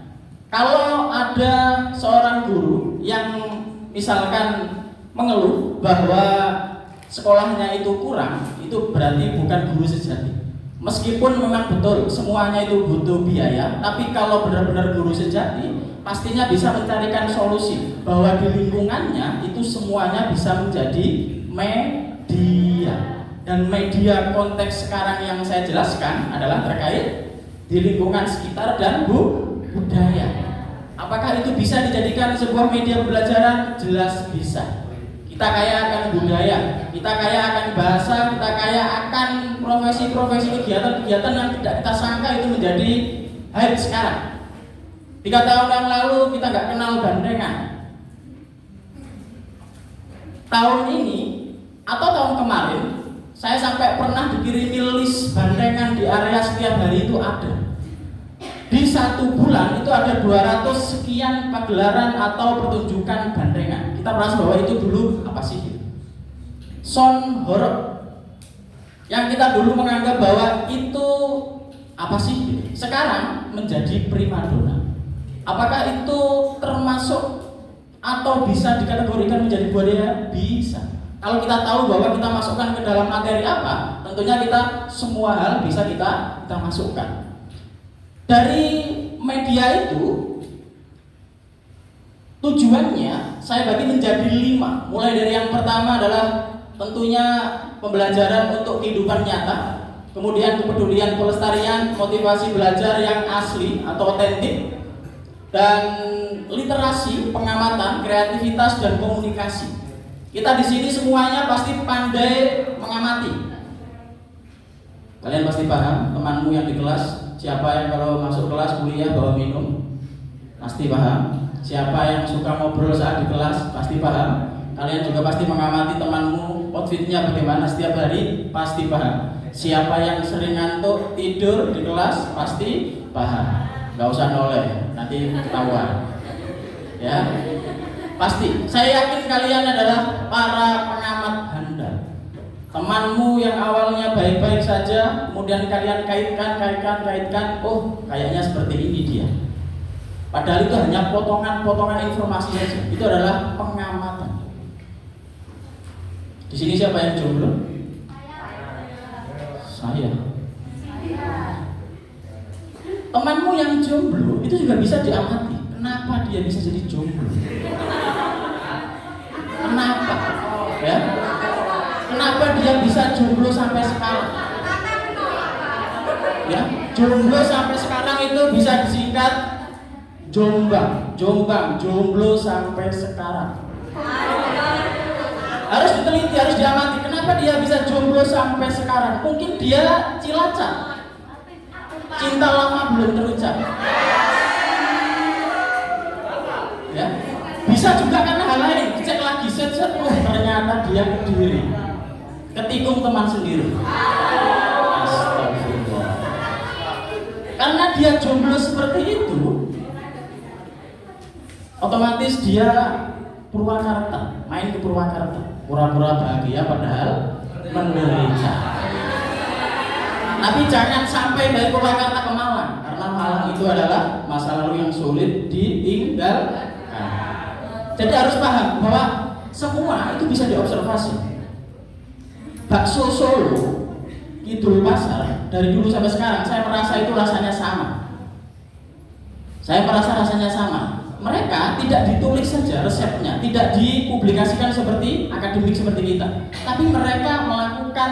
Kalau ada seorang guru yang misalkan mengeluh bahwa sekolahnya itu kurang, itu berarti bukan guru sejati. Meskipun memang betul semuanya itu butuh biaya, tapi kalau benar-benar guru sejati pastinya bisa mencarikan solusi bahwa di lingkungannya itu semuanya bisa menjadi media. Dan media konteks sekarang yang saya jelaskan adalah terkait di lingkungan sekitar dan budaya. Apakah itu bisa dijadikan sebuah media pembelajaran? Jelas bisa. Kita kaya akan budaya, kita kaya akan bahasa, kita kaya akan profesi-profesi kegiatan-kegiatan yang tidak kita sangka itu menjadi hype sekarang. 3 tahun yang lalu kita nggak kenal bandengan. Tahun ini atau tahun kemarin saya sampai pernah dikirimi list bandengan di area setiap hari itu ada. Di 1 bulan itu ada 200 sekian pagelaran atau pertunjukan bandengan. Kita merasa bahwa itu dulu apa sih? Sound horror. Yang kita dulu menganggap bahwa itu apa sih? Sekarang menjadi primadona. Apakah itu termasuk atau bisa dikategorikan menjadi budaya? Bisa. Kalau kita tahu bahwa kita masukkan ke dalam materi apa, tentunya kita semua hal bisa kita masukkan. Dari media itu tujuannya saya bagi menjadi 5. Mulai dari yang pertama adalah tentunya pembelajaran untuk kehidupan nyata, kemudian kepedulian pelestarian, motivasi belajar yang asli atau otentik, dan literasi, pengamatan, kreativitas dan komunikasi. Kita di sini semuanya pasti pandai mengamati. Kalian pasti paham, temanmu yang di kelas, siapa yang kalau masuk kelas kuliah bawa minum? Pasti paham. Siapa yang suka ngobrol saat di kelas? Pasti paham. Kalian juga pasti mengamati temanmu outfitnya bagaimana setiap hari? Pasti paham. Siapa yang sering ngantuk tidur di kelas? Pasti paham. Gak usah noleh, nanti ketahuan. Ya, pasti. Saya yakin kalian adalah para pengamat handal. Temanmu yang awalnya baik-baik saja, kemudian kalian kaitkan, oh kayaknya seperti ini dia. Padahal itu hanya potongan-potongan informasi saja. Itu adalah pengamatan. Di sini siapa yang jomblo? Saya. Temanmu yang jomblo itu juga bisa diamati. Kenapa dia bisa jadi jomblo? Kenapa? Ya? Kenapa dia bisa jomblo sampai sekarang? Ya, jomblo sampai sekarang itu bisa disingkat Jombang, jomblo sampai sekarang. Harus diteliti, harus diamati. Kenapa dia bisa jomblo sampai sekarang? Mungkin dia Cilacap, cinta lama belum terucap. Ya, bisa juga karena hal lain. Cek lagi, set, ternyata dia Kediri, ketikung teman sendiri. Astagfirullah. Karena dia jomblo seperti itu, otomatis dia Purwakarta, main ke Purwakarta, pura-pura bahagia padahal menderita. Tapi jangan sampai dari Purwakarta ke Malang, karena Malang itu adalah masa lalu yang sulit ditinggalkan. Jadi harus paham bahwa semua itu bisa diobservasi. Bakso Solo, Kidul Pasar, dari dulu sampai sekarang saya merasa itu rasanya sama. Saya merasa rasanya sama. Mereka tidak ditulis saja resepnya, tidak dipublikasikan seperti akademik seperti kita, tapi mereka melakukan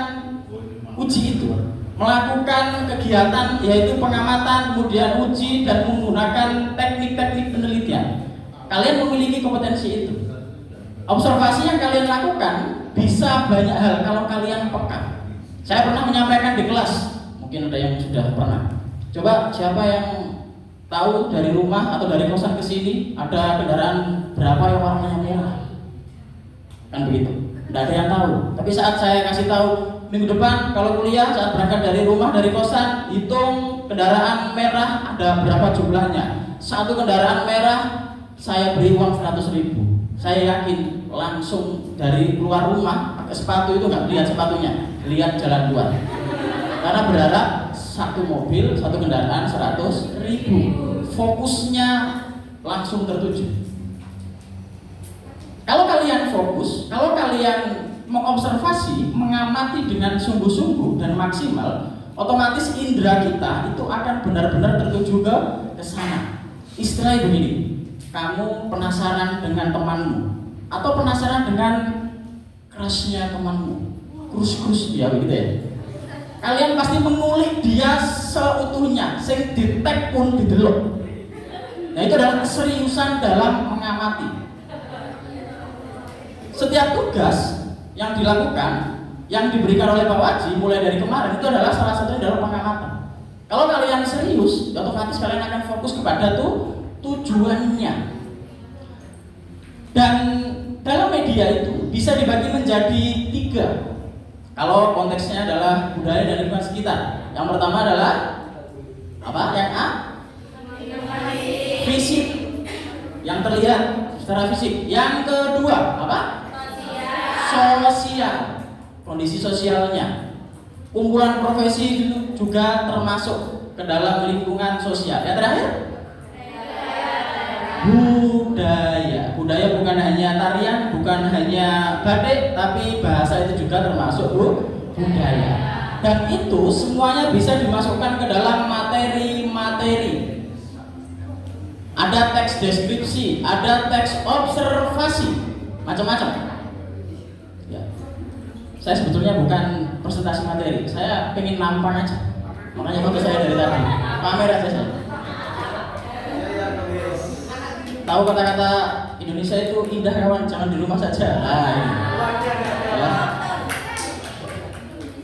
uji itu, melakukan kegiatan yaitu pengamatan, kemudian uji dan menggunakan teknik-teknik penelitian. Kalian memiliki kompetensi itu. Observasi yang kalian lakukan bisa banyak hal kalau kalian peka. Saya pernah menyampaikan di kelas, mungkin ada yang sudah pernah. Coba siapa yang tahu dari rumah atau dari kosan ke sini ada kendaraan berapa yang warnanya merah? Kan begitu. Tidak ada yang tahu. Tapi saat saya kasih tahu minggu depan kalau kuliah saat berangkat dari rumah dari kosan, hitung kendaraan merah ada berapa jumlahnya. Satu kendaraan merah saya beri uang 100.000. Saya yakin langsung dari keluar rumah pakai sepatu itu nggak lihat sepatunya, lihat jalan luar. Karena berharap satu mobil, satu kendaraan 100.000. Fokusnya langsung tertuju. Kalau kalian fokus, kalau kalian mengobservasi, mengamati dengan sungguh-sungguh dan maksimal, otomatis indera kita itu akan benar-benar tertuju ke sana. Istilahnya begini, kamu penasaran dengan temanmu atau penasaran dengan crushnya temanmu, krus-krus dia begitu ya. Kalian pasti mengulik dia seutuhnya, sing ditek pun didelok. Nah itu adalah keseriusan dalam mengamati. Setiap tugas yang dilakukan, yang diberikan oleh Pak Waji mulai dari kemarin itu adalah salah satunya adalah pengamatan. Kalau kalian serius, otomatis kalian akan fokus kepada tujuannya. Dan dalam media itu bisa dibagi menjadi 3. Kalau konteksnya adalah budaya dan lingkungan sekitar. Yang pertama adalah apa? Yang A? Fisik, yang terlihat secara fisik. Yang kedua apa? Sosial, kondisi sosialnya. Kumpulan profesi itu juga termasuk ke dalam lingkungan sosial. Yang terakhir? Budaya bukan hanya tarian, bukan hanya batik, tapi bahasa itu juga termasuk budaya. Dan itu semuanya bisa dimasukkan ke dalam materi-materi. Ada teks deskripsi, ada teks observasi, macam-macam. Ya. Saya sebetulnya bukan presentasi materi, saya pengen nampang aja. Makanya foto saya dari tadi, pamer aja saya. Tahu kata-kata Indonesia itu indah kawan, jangan di rumah saja. Nah, ini. Ya.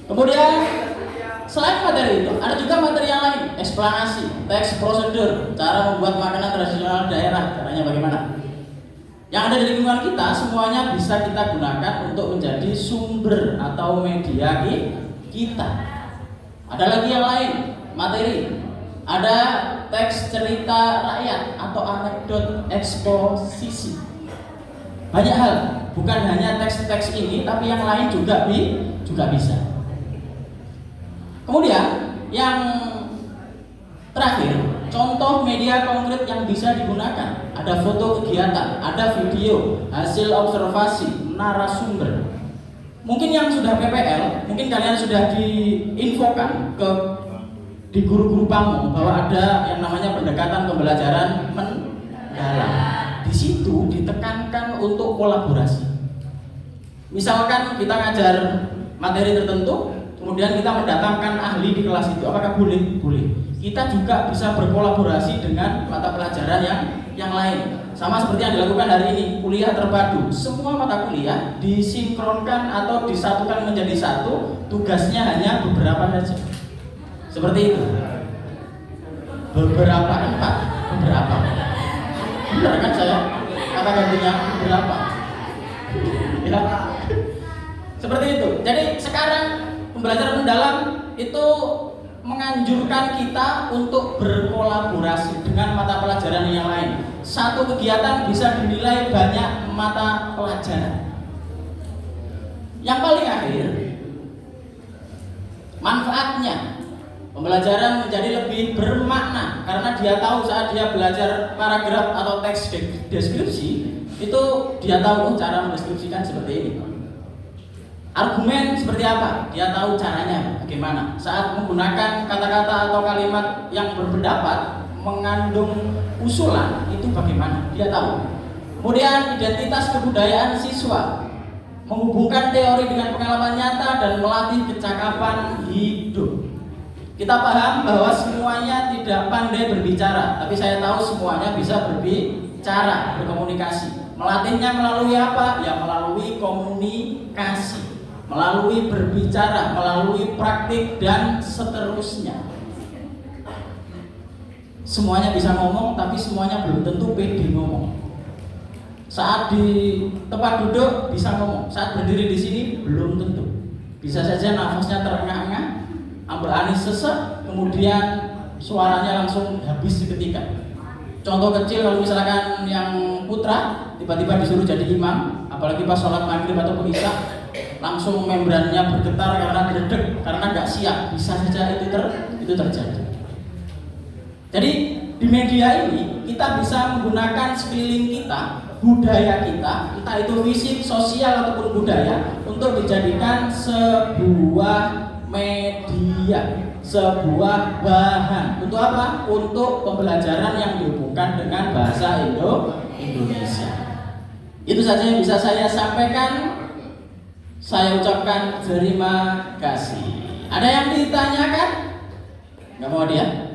Kemudian selain materi itu, ada juga materi yang lain, eksplanasi, teks prosedur, cara membuat makanan tradisional daerah, caranya bagaimana. Yang ada di lingkungan kita semuanya bisa kita gunakan untuk menjadi sumber atau media kita. Ada lagi yang lain, materi. Ada teks cerita rakyat atau anekdot eksposisi. Banyak hal, bukan hanya teks-teks ini, tapi yang lain juga bisa. Kemudian yang terakhir, contoh media konkret yang bisa digunakan. Ada foto kegiatan, ada video, hasil observasi, narasumber. Mungkin yang sudah PPL, mungkin kalian sudah diinfokan di guru-guru pamong bahwa ada yang namanya pendekatan pembelajaran mendalam. Di situ ditekankan untuk kolaborasi. Misalkan kita ngajar materi tertentu, kemudian kita mendatangkan ahli di kelas itu, apakah boleh? Boleh. Kita juga bisa berkolaborasi dengan mata pelajaran yang lain. Sama seperti yang dilakukan hari ini, kuliah terpadu. Semua mata kuliah disinkronkan atau disatukan menjadi satu, tugasnya hanya beberapa saja. Seperti itu. Beberapa empat, beberapa. Benar kan saya? Kata gantinya berapa? Ya. Seperti itu. Jadi sekarang pembelajaran mendalam itu menganjurkan kita untuk berkolaborasi dengan mata pelajaran yang lain. Satu kegiatan bisa dinilai banyak mata pelajaran. Yang paling akhir, manfaatnya pembelajaran menjadi lebih bermakna karena dia tahu saat dia belajar paragraf atau teks deskripsi itu dia tahu cara mendeskripsikan seperti ini. Argumen seperti apa? Dia tahu caranya bagaimana. Saat menggunakan kata-kata atau kalimat yang berpendapat mengandung usulan itu bagaimana? Dia tahu. Kemudian identitas kebudayaan siswa, menghubungkan teori dengan pengalaman nyata dan melatih kecakapan hidup. Kita paham bahwa semuanya tidak pandai berbicara, tapi saya tahu semuanya bisa berbicara, berkomunikasi. Melatihnya melalui apa? Ya melalui komunikasi, melalui berbicara, melalui praktik dan seterusnya. Semuanya bisa ngomong, tapi semuanya belum tentu pede ngomong. Saat di tempat duduk bisa ngomong, saat berdiri di sini belum tentu. Bisa saja nafasnya terengah-engah, ambil anis sesak, kemudian suaranya langsung habis seketika. Contoh kecil, kalau misalkan yang putra tiba-tiba disuruh jadi imam, apalagi pas sholat maghrib atau isya, langsung membrannya bergetar karena berdek, karena nggak siap, bisa saja itu terjadi. Jadi di media ini kita bisa menggunakan sekeliling kita, budaya kita, entah itu fisik, sosial ataupun budaya, untuk dijadikan sebuah media, sebuah bahan. Untuk apa? Untuk pembelajaran yang dihubungkan dengan bahasa Indonesia. Itu saja yang bisa saya sampaikan. Saya ucapkan terima kasih. Ada yang ditanyakan? Nggak mau dia?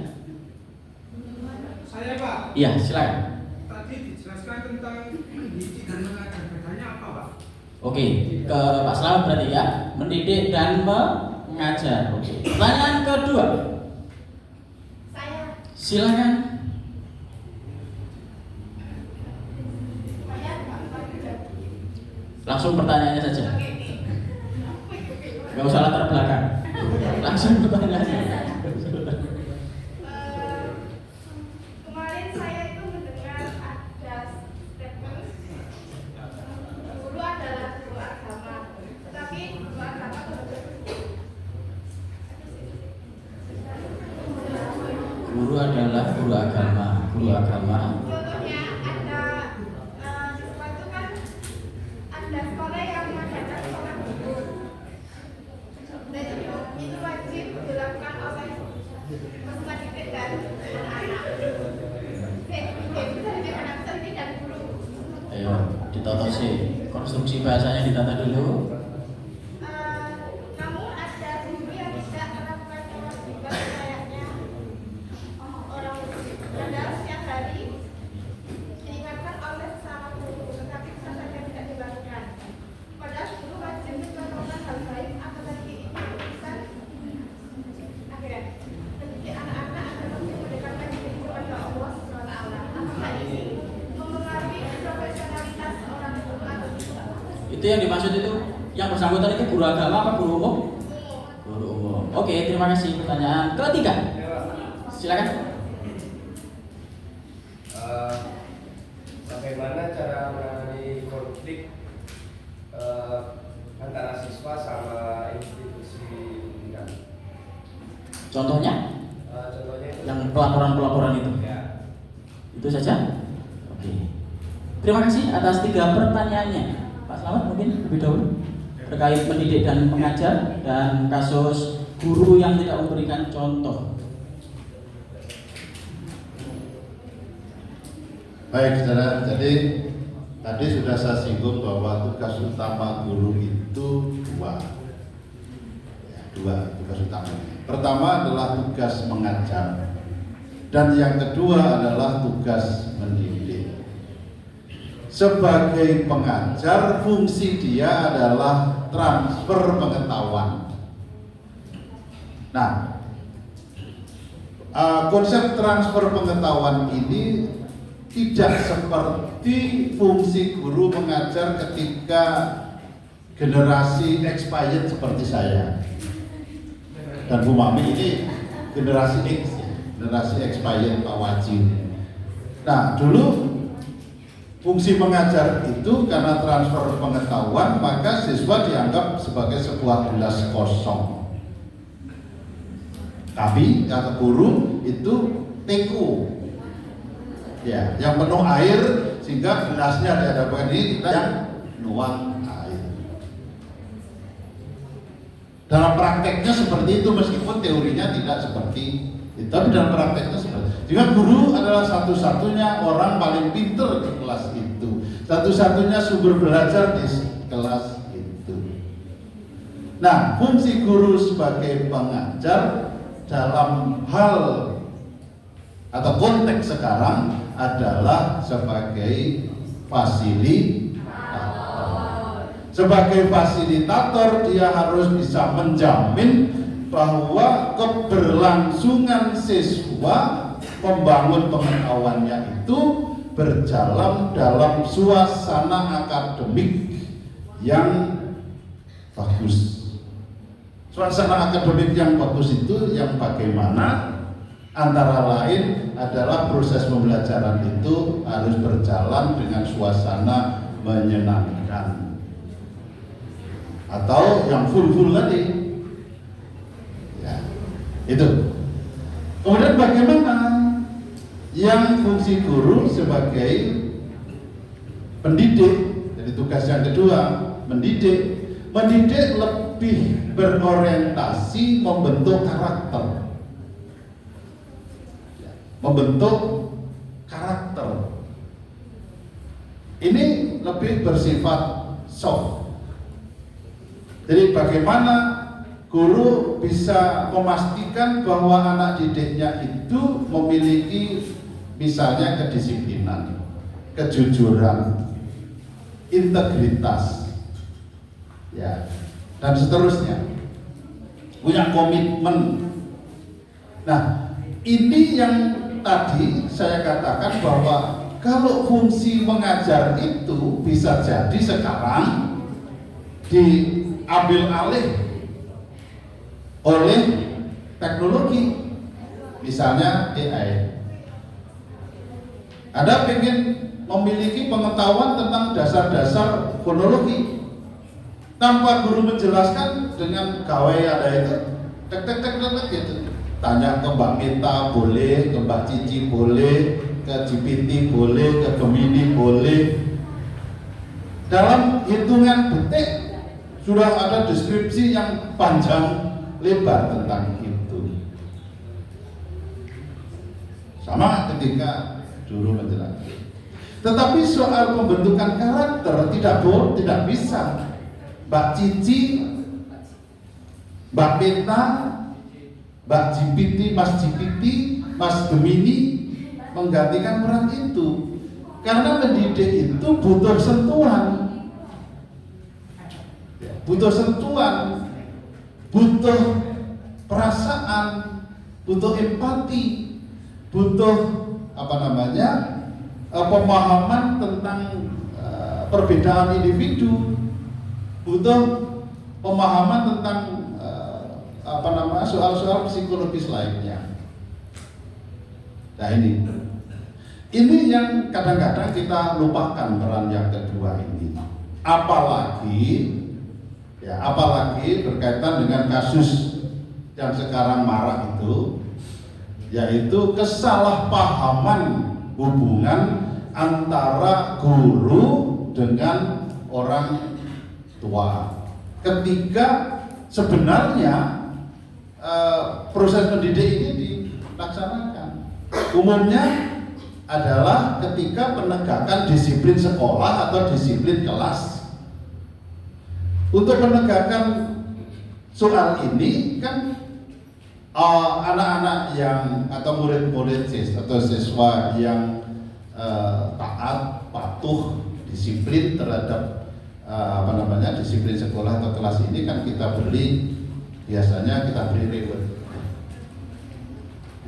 Saya Pak. Iya, silakan. Tadi dijelaskan tentang mendidik dan mengajar, bedanya apa Pak? Oke, ke Pak Slamet berarti ya, mendidik dan mengajar. Oke. Pertanyaan kedua. Saya. Silakan. Langsung pertanyaannya saja. Gak usah latar belakang. Langsung pertanyaannya. Kemarin saya itu mendengar ada statement guru adalah guru agama, tetapi guru agama Guru adalah guru agama. Guru agama. contohnya ada siswa itu kan ada sekolah yang mengadakan sholat zuhur. Dan itu wajib dilakukan oleh peserta didik dan anak-anak. Dan guru. Ayo, ditata sih. Konstruksi bahasanya ditata dulu. Namun ada guru yang tidak melakukan kewajiban layaknya orang padahal setiap hari diingatkan oleh sesama guru, tetapi bisa saja tidak dilakukan. Padahal guru wajib melakukan hal baik, apalagi ini urusan akhirnya Itu yang dimaksud itu, yang bersangkutan itu guru agama apa guru umum? Guru umum. Oke, terima kasih. Pertanyaan ketiga. Silakan. Bagaimana cara menangani konflik antara siswa sama institusi pendidikan? Contohnya? Contohnya itu Yang pelaporan-pelaporan itu. ya. Itu saja? Oke. Terima kasih atas 3 pertanyaannya. Pak Slamet mungkin lebih dahulu terkait mendidik dan mengajar dan kasus guru yang tidak memberikan contoh. Baik, saudara. Jadi tadi sudah saya singgung bahwa tugas utama guru itu dua. Ya, dua tugas utama. Pertama adalah tugas mengajar, dan yang kedua adalah tugas mendidik. Sebagai pengajar, fungsi dia adalah transfer pengetahuan. Nah, konsep transfer pengetahuan ini tidak seperti fungsi guru mengajar ketika generasi expired seperti saya dan Bu Mami. Ini generasi X, generasi expired Pak Wajib. Nah, dulu fungsi mengajar itu karena transfer pengetahuan, maka siswa dianggap sebagai sebuah gelas kosong. Tapi kata guru itu teko, ya, yang penuh air, sehingga gelasnya di hadapan ini kita yang nuang air. Dalam prakteknya seperti itu, meskipun teorinya tidak seperti itu, tapi dalam prakteknya seperti itu. Jika guru adalah satu-satunya orang paling pintar di kelas itu, satu-satunya sumber belajar di kelas itu. Nah, fungsi guru sebagai pengajar dalam hal atau konteks sekarang adalah sebagai fasilitator. Sebagai fasilitator, dia harus bisa menjamin bahwa keberlangsungan siswa membangun pengetahuannya itu berjalan dalam suasana akademik yang bagus. Suasana akademik yang bagus itu yang bagaimana? Antara lain adalah proses pembelajaran itu harus berjalan dengan suasana menyenangkan, atau yang full tadi, ya, itu. Kemudian bagaimana yang fungsi guru sebagai pendidik? Jadi tugas yang kedua mendidik. Mendidik lebih berorientasi membentuk karakter. Membentuk karakter. Ini lebih bersifat soft. Jadi bagaimana guru bisa memastikan bahwa anak didiknya itu memiliki misalnya kedisiplinan, kejujuran, integritas, ya, dan seterusnya, punya komitmen. Nah, ini yang tadi saya katakan bahwa kalau fungsi mengajar itu bisa jadi sekarang diambil alih oleh teknologi, misalnya AI. Ada pengen memiliki pengetahuan tentang dasar-dasar fonologi, tanpa guru menjelaskan, dengan gawai ada itu, tek gitu. Tanya ke Mbak Mita boleh, ke Mbak Cici boleh, ke GPT boleh, ke Gemini boleh. Dalam hitungan detik sudah ada deskripsi yang panjang lebar tentang itu. Sama ketika dulu menjelaskan. Tetapi soal pembentukan karakter tidak bisa Mbak Cici, Mbak Mita, Mbak GPT, Mas GPT, Mas Gemini menggantikan peran itu. Karena mendidik itu butuh sentuhan. Butuh sentuhan, butuh perasaan, butuh empati, butuh pemahaman tentang perbedaan individu. butuh pemahaman tentang soal-soal psikologis lainnya. Nah ini yang kadang-kadang kita lupakan peran yang kedua ini. Apalagi berkaitan dengan kasus yang sekarang marak itu, yaitu kesalahpahaman hubungan antara guru dengan orang tua. Ketika sebenarnya proses pendidik ini dilaksanakan, umumnya adalah ketika penegakan disiplin sekolah atau disiplin kelas. Untuk menegakkan soal ini kan anak-anak yang atau murid-murid atau siswa yang taat, patuh, disiplin terhadap disiplin sekolah atau kelas ini kan biasanya kita beri reward.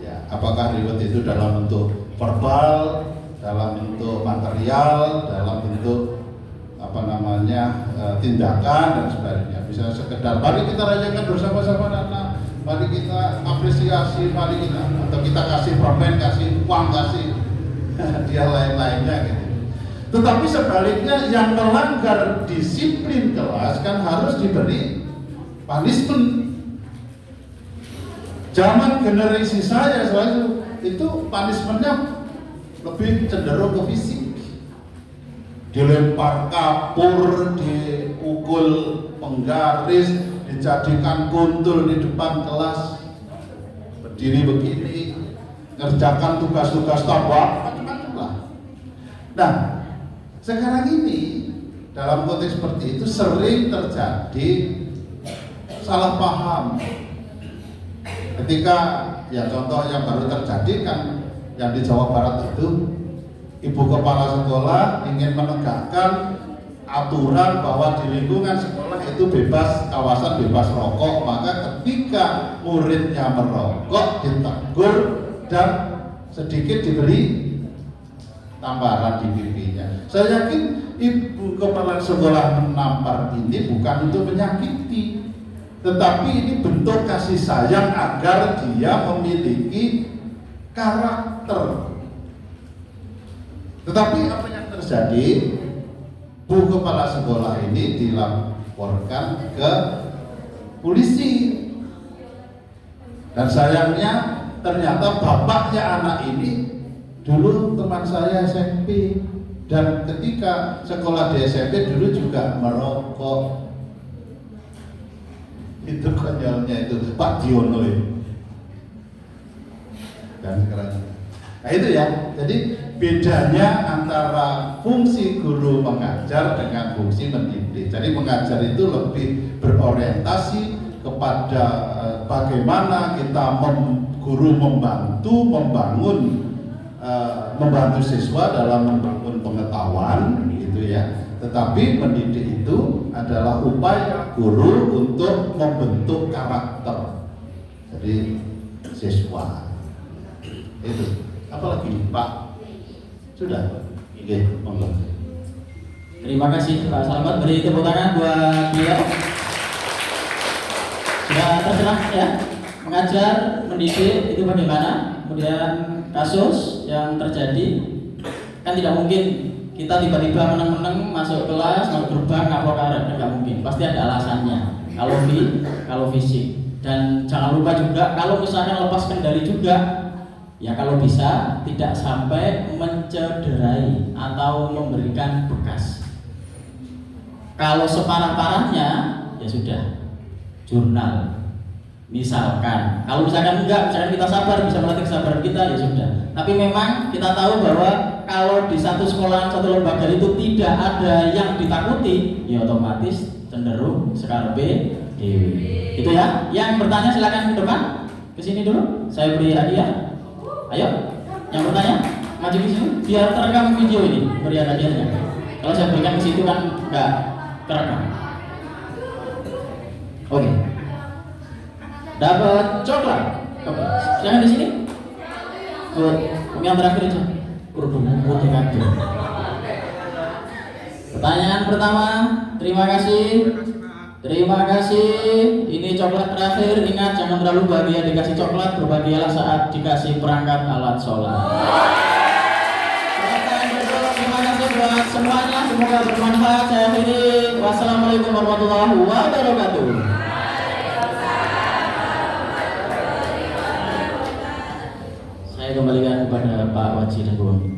Ya, apakah reward itu dalam bentuk verbal, dalam bentuk material, dalam bentuk tindakan dan sebagainya. Bisa sekedar mari kita rayakan bersama-sama anak, mari kita apresiasi, atau kita kasih permen, kasih uang, kasih dia lain-lainnya gitu. Tetapi sebaliknya yang melanggar disiplin kelas kan harus diberi punishment. Zaman generasi saya itu punishmentnya lebih cenderung ke fisik. Dilempar kapur, dipukul penggaris, dijadikan kuntul di depan kelas, berdiri begini, ngerjakan tugas-tugas tambah, macam-macam lah. Nah, sekarang ini dalam konteks seperti itu sering terjadi salah paham. Ketika contoh yang baru terjadi kan yang di Jawa Barat itu, ibu kepala sekolah ingin menegakkan aturan bahwa di lingkungan sekolah itu kawasan bebas rokok, maka ketika muridnya merokok ditegur dan sedikit diberi tamparan di pipinya. Saya yakin ibu kepala sekolah menampar ini bukan untuk menyakiti, tetapi ini bentuk kasih sayang agar dia memiliki karakter. Tetapi apa yang terjadi? Bu kepala sekolah ini dilaporkan ke polisi. Dan sayangnya ternyata bapaknya anak ini dulu teman saya SMP, dan ketika sekolah di SMP dulu juga merokok. Itu konyolnya itu Pak Diono ya. Dan sekarang nah itu ya, jadi bedanya antara fungsi guru mengajar dengan fungsi mendidik. Jadi mengajar itu lebih berorientasi kepada bagaimana kita guru membantu siswa dalam membangun pengetahuan gitu ya. Tetapi mendidik itu adalah upaya guru untuk membentuk karakter jadi siswa. Itu. Apalagi Pak? Sudah? Oke, monggo. Terima kasih Pak Selamat, beri tepuk tangan buat beliau. Sudah terserah ya, mengajar, mendidik itu bagaimana. Kemudian kasus yang terjadi kan tidak mungkin kita tiba-tiba meneng-meneng masuk kelas, masuk gerbang, ngapok karet, nggak mungkin. Pasti ada alasannya. Kalau fisik, dan jangan lupa juga kalau misalnya lepas kendali juga. Ya kalau bisa tidak sampai mencederai atau memberikan bekas. Kalau separah-parahnya ya sudah jurnal. Misalkan, kalau misalkan enggak, misalkan kita sabar, bisa melatih kesabaran kita ya sudah. Tapi memang kita tahu bahwa kalau di satu sekolah, satu lembaga itu tidak ada yang ditakuti, ya otomatis cenderung skarpe dewi. Itu ya. Yang bertanya silakan ke depan, ke sini dulu. Saya beri hadiah. Ayo, yang bertanya maju ke sini biar terekam video ini, beri hadiahnya. Kalau saya berikan ke situ kan enggak terekam. Oke. Dapat coklat. Oke. Jangan di sini. Yang terakhir aja. Kerudung putih kado. Pertanyaan pertama, terima kasih. Terima kasih Pak. Terima kasih. Ini coklat terakhir. Ingat jangan terlalu bahagia dikasih coklat. Berbahagialah saat dikasih perangkat alat sholat. Terima kasih buat semuanya. Semoga bermanfaat. Saya akhiri. Wassalamualaikum warahmatullahi wabarakatuh. Saya kembalikan kepada Pak Waji dan Bu.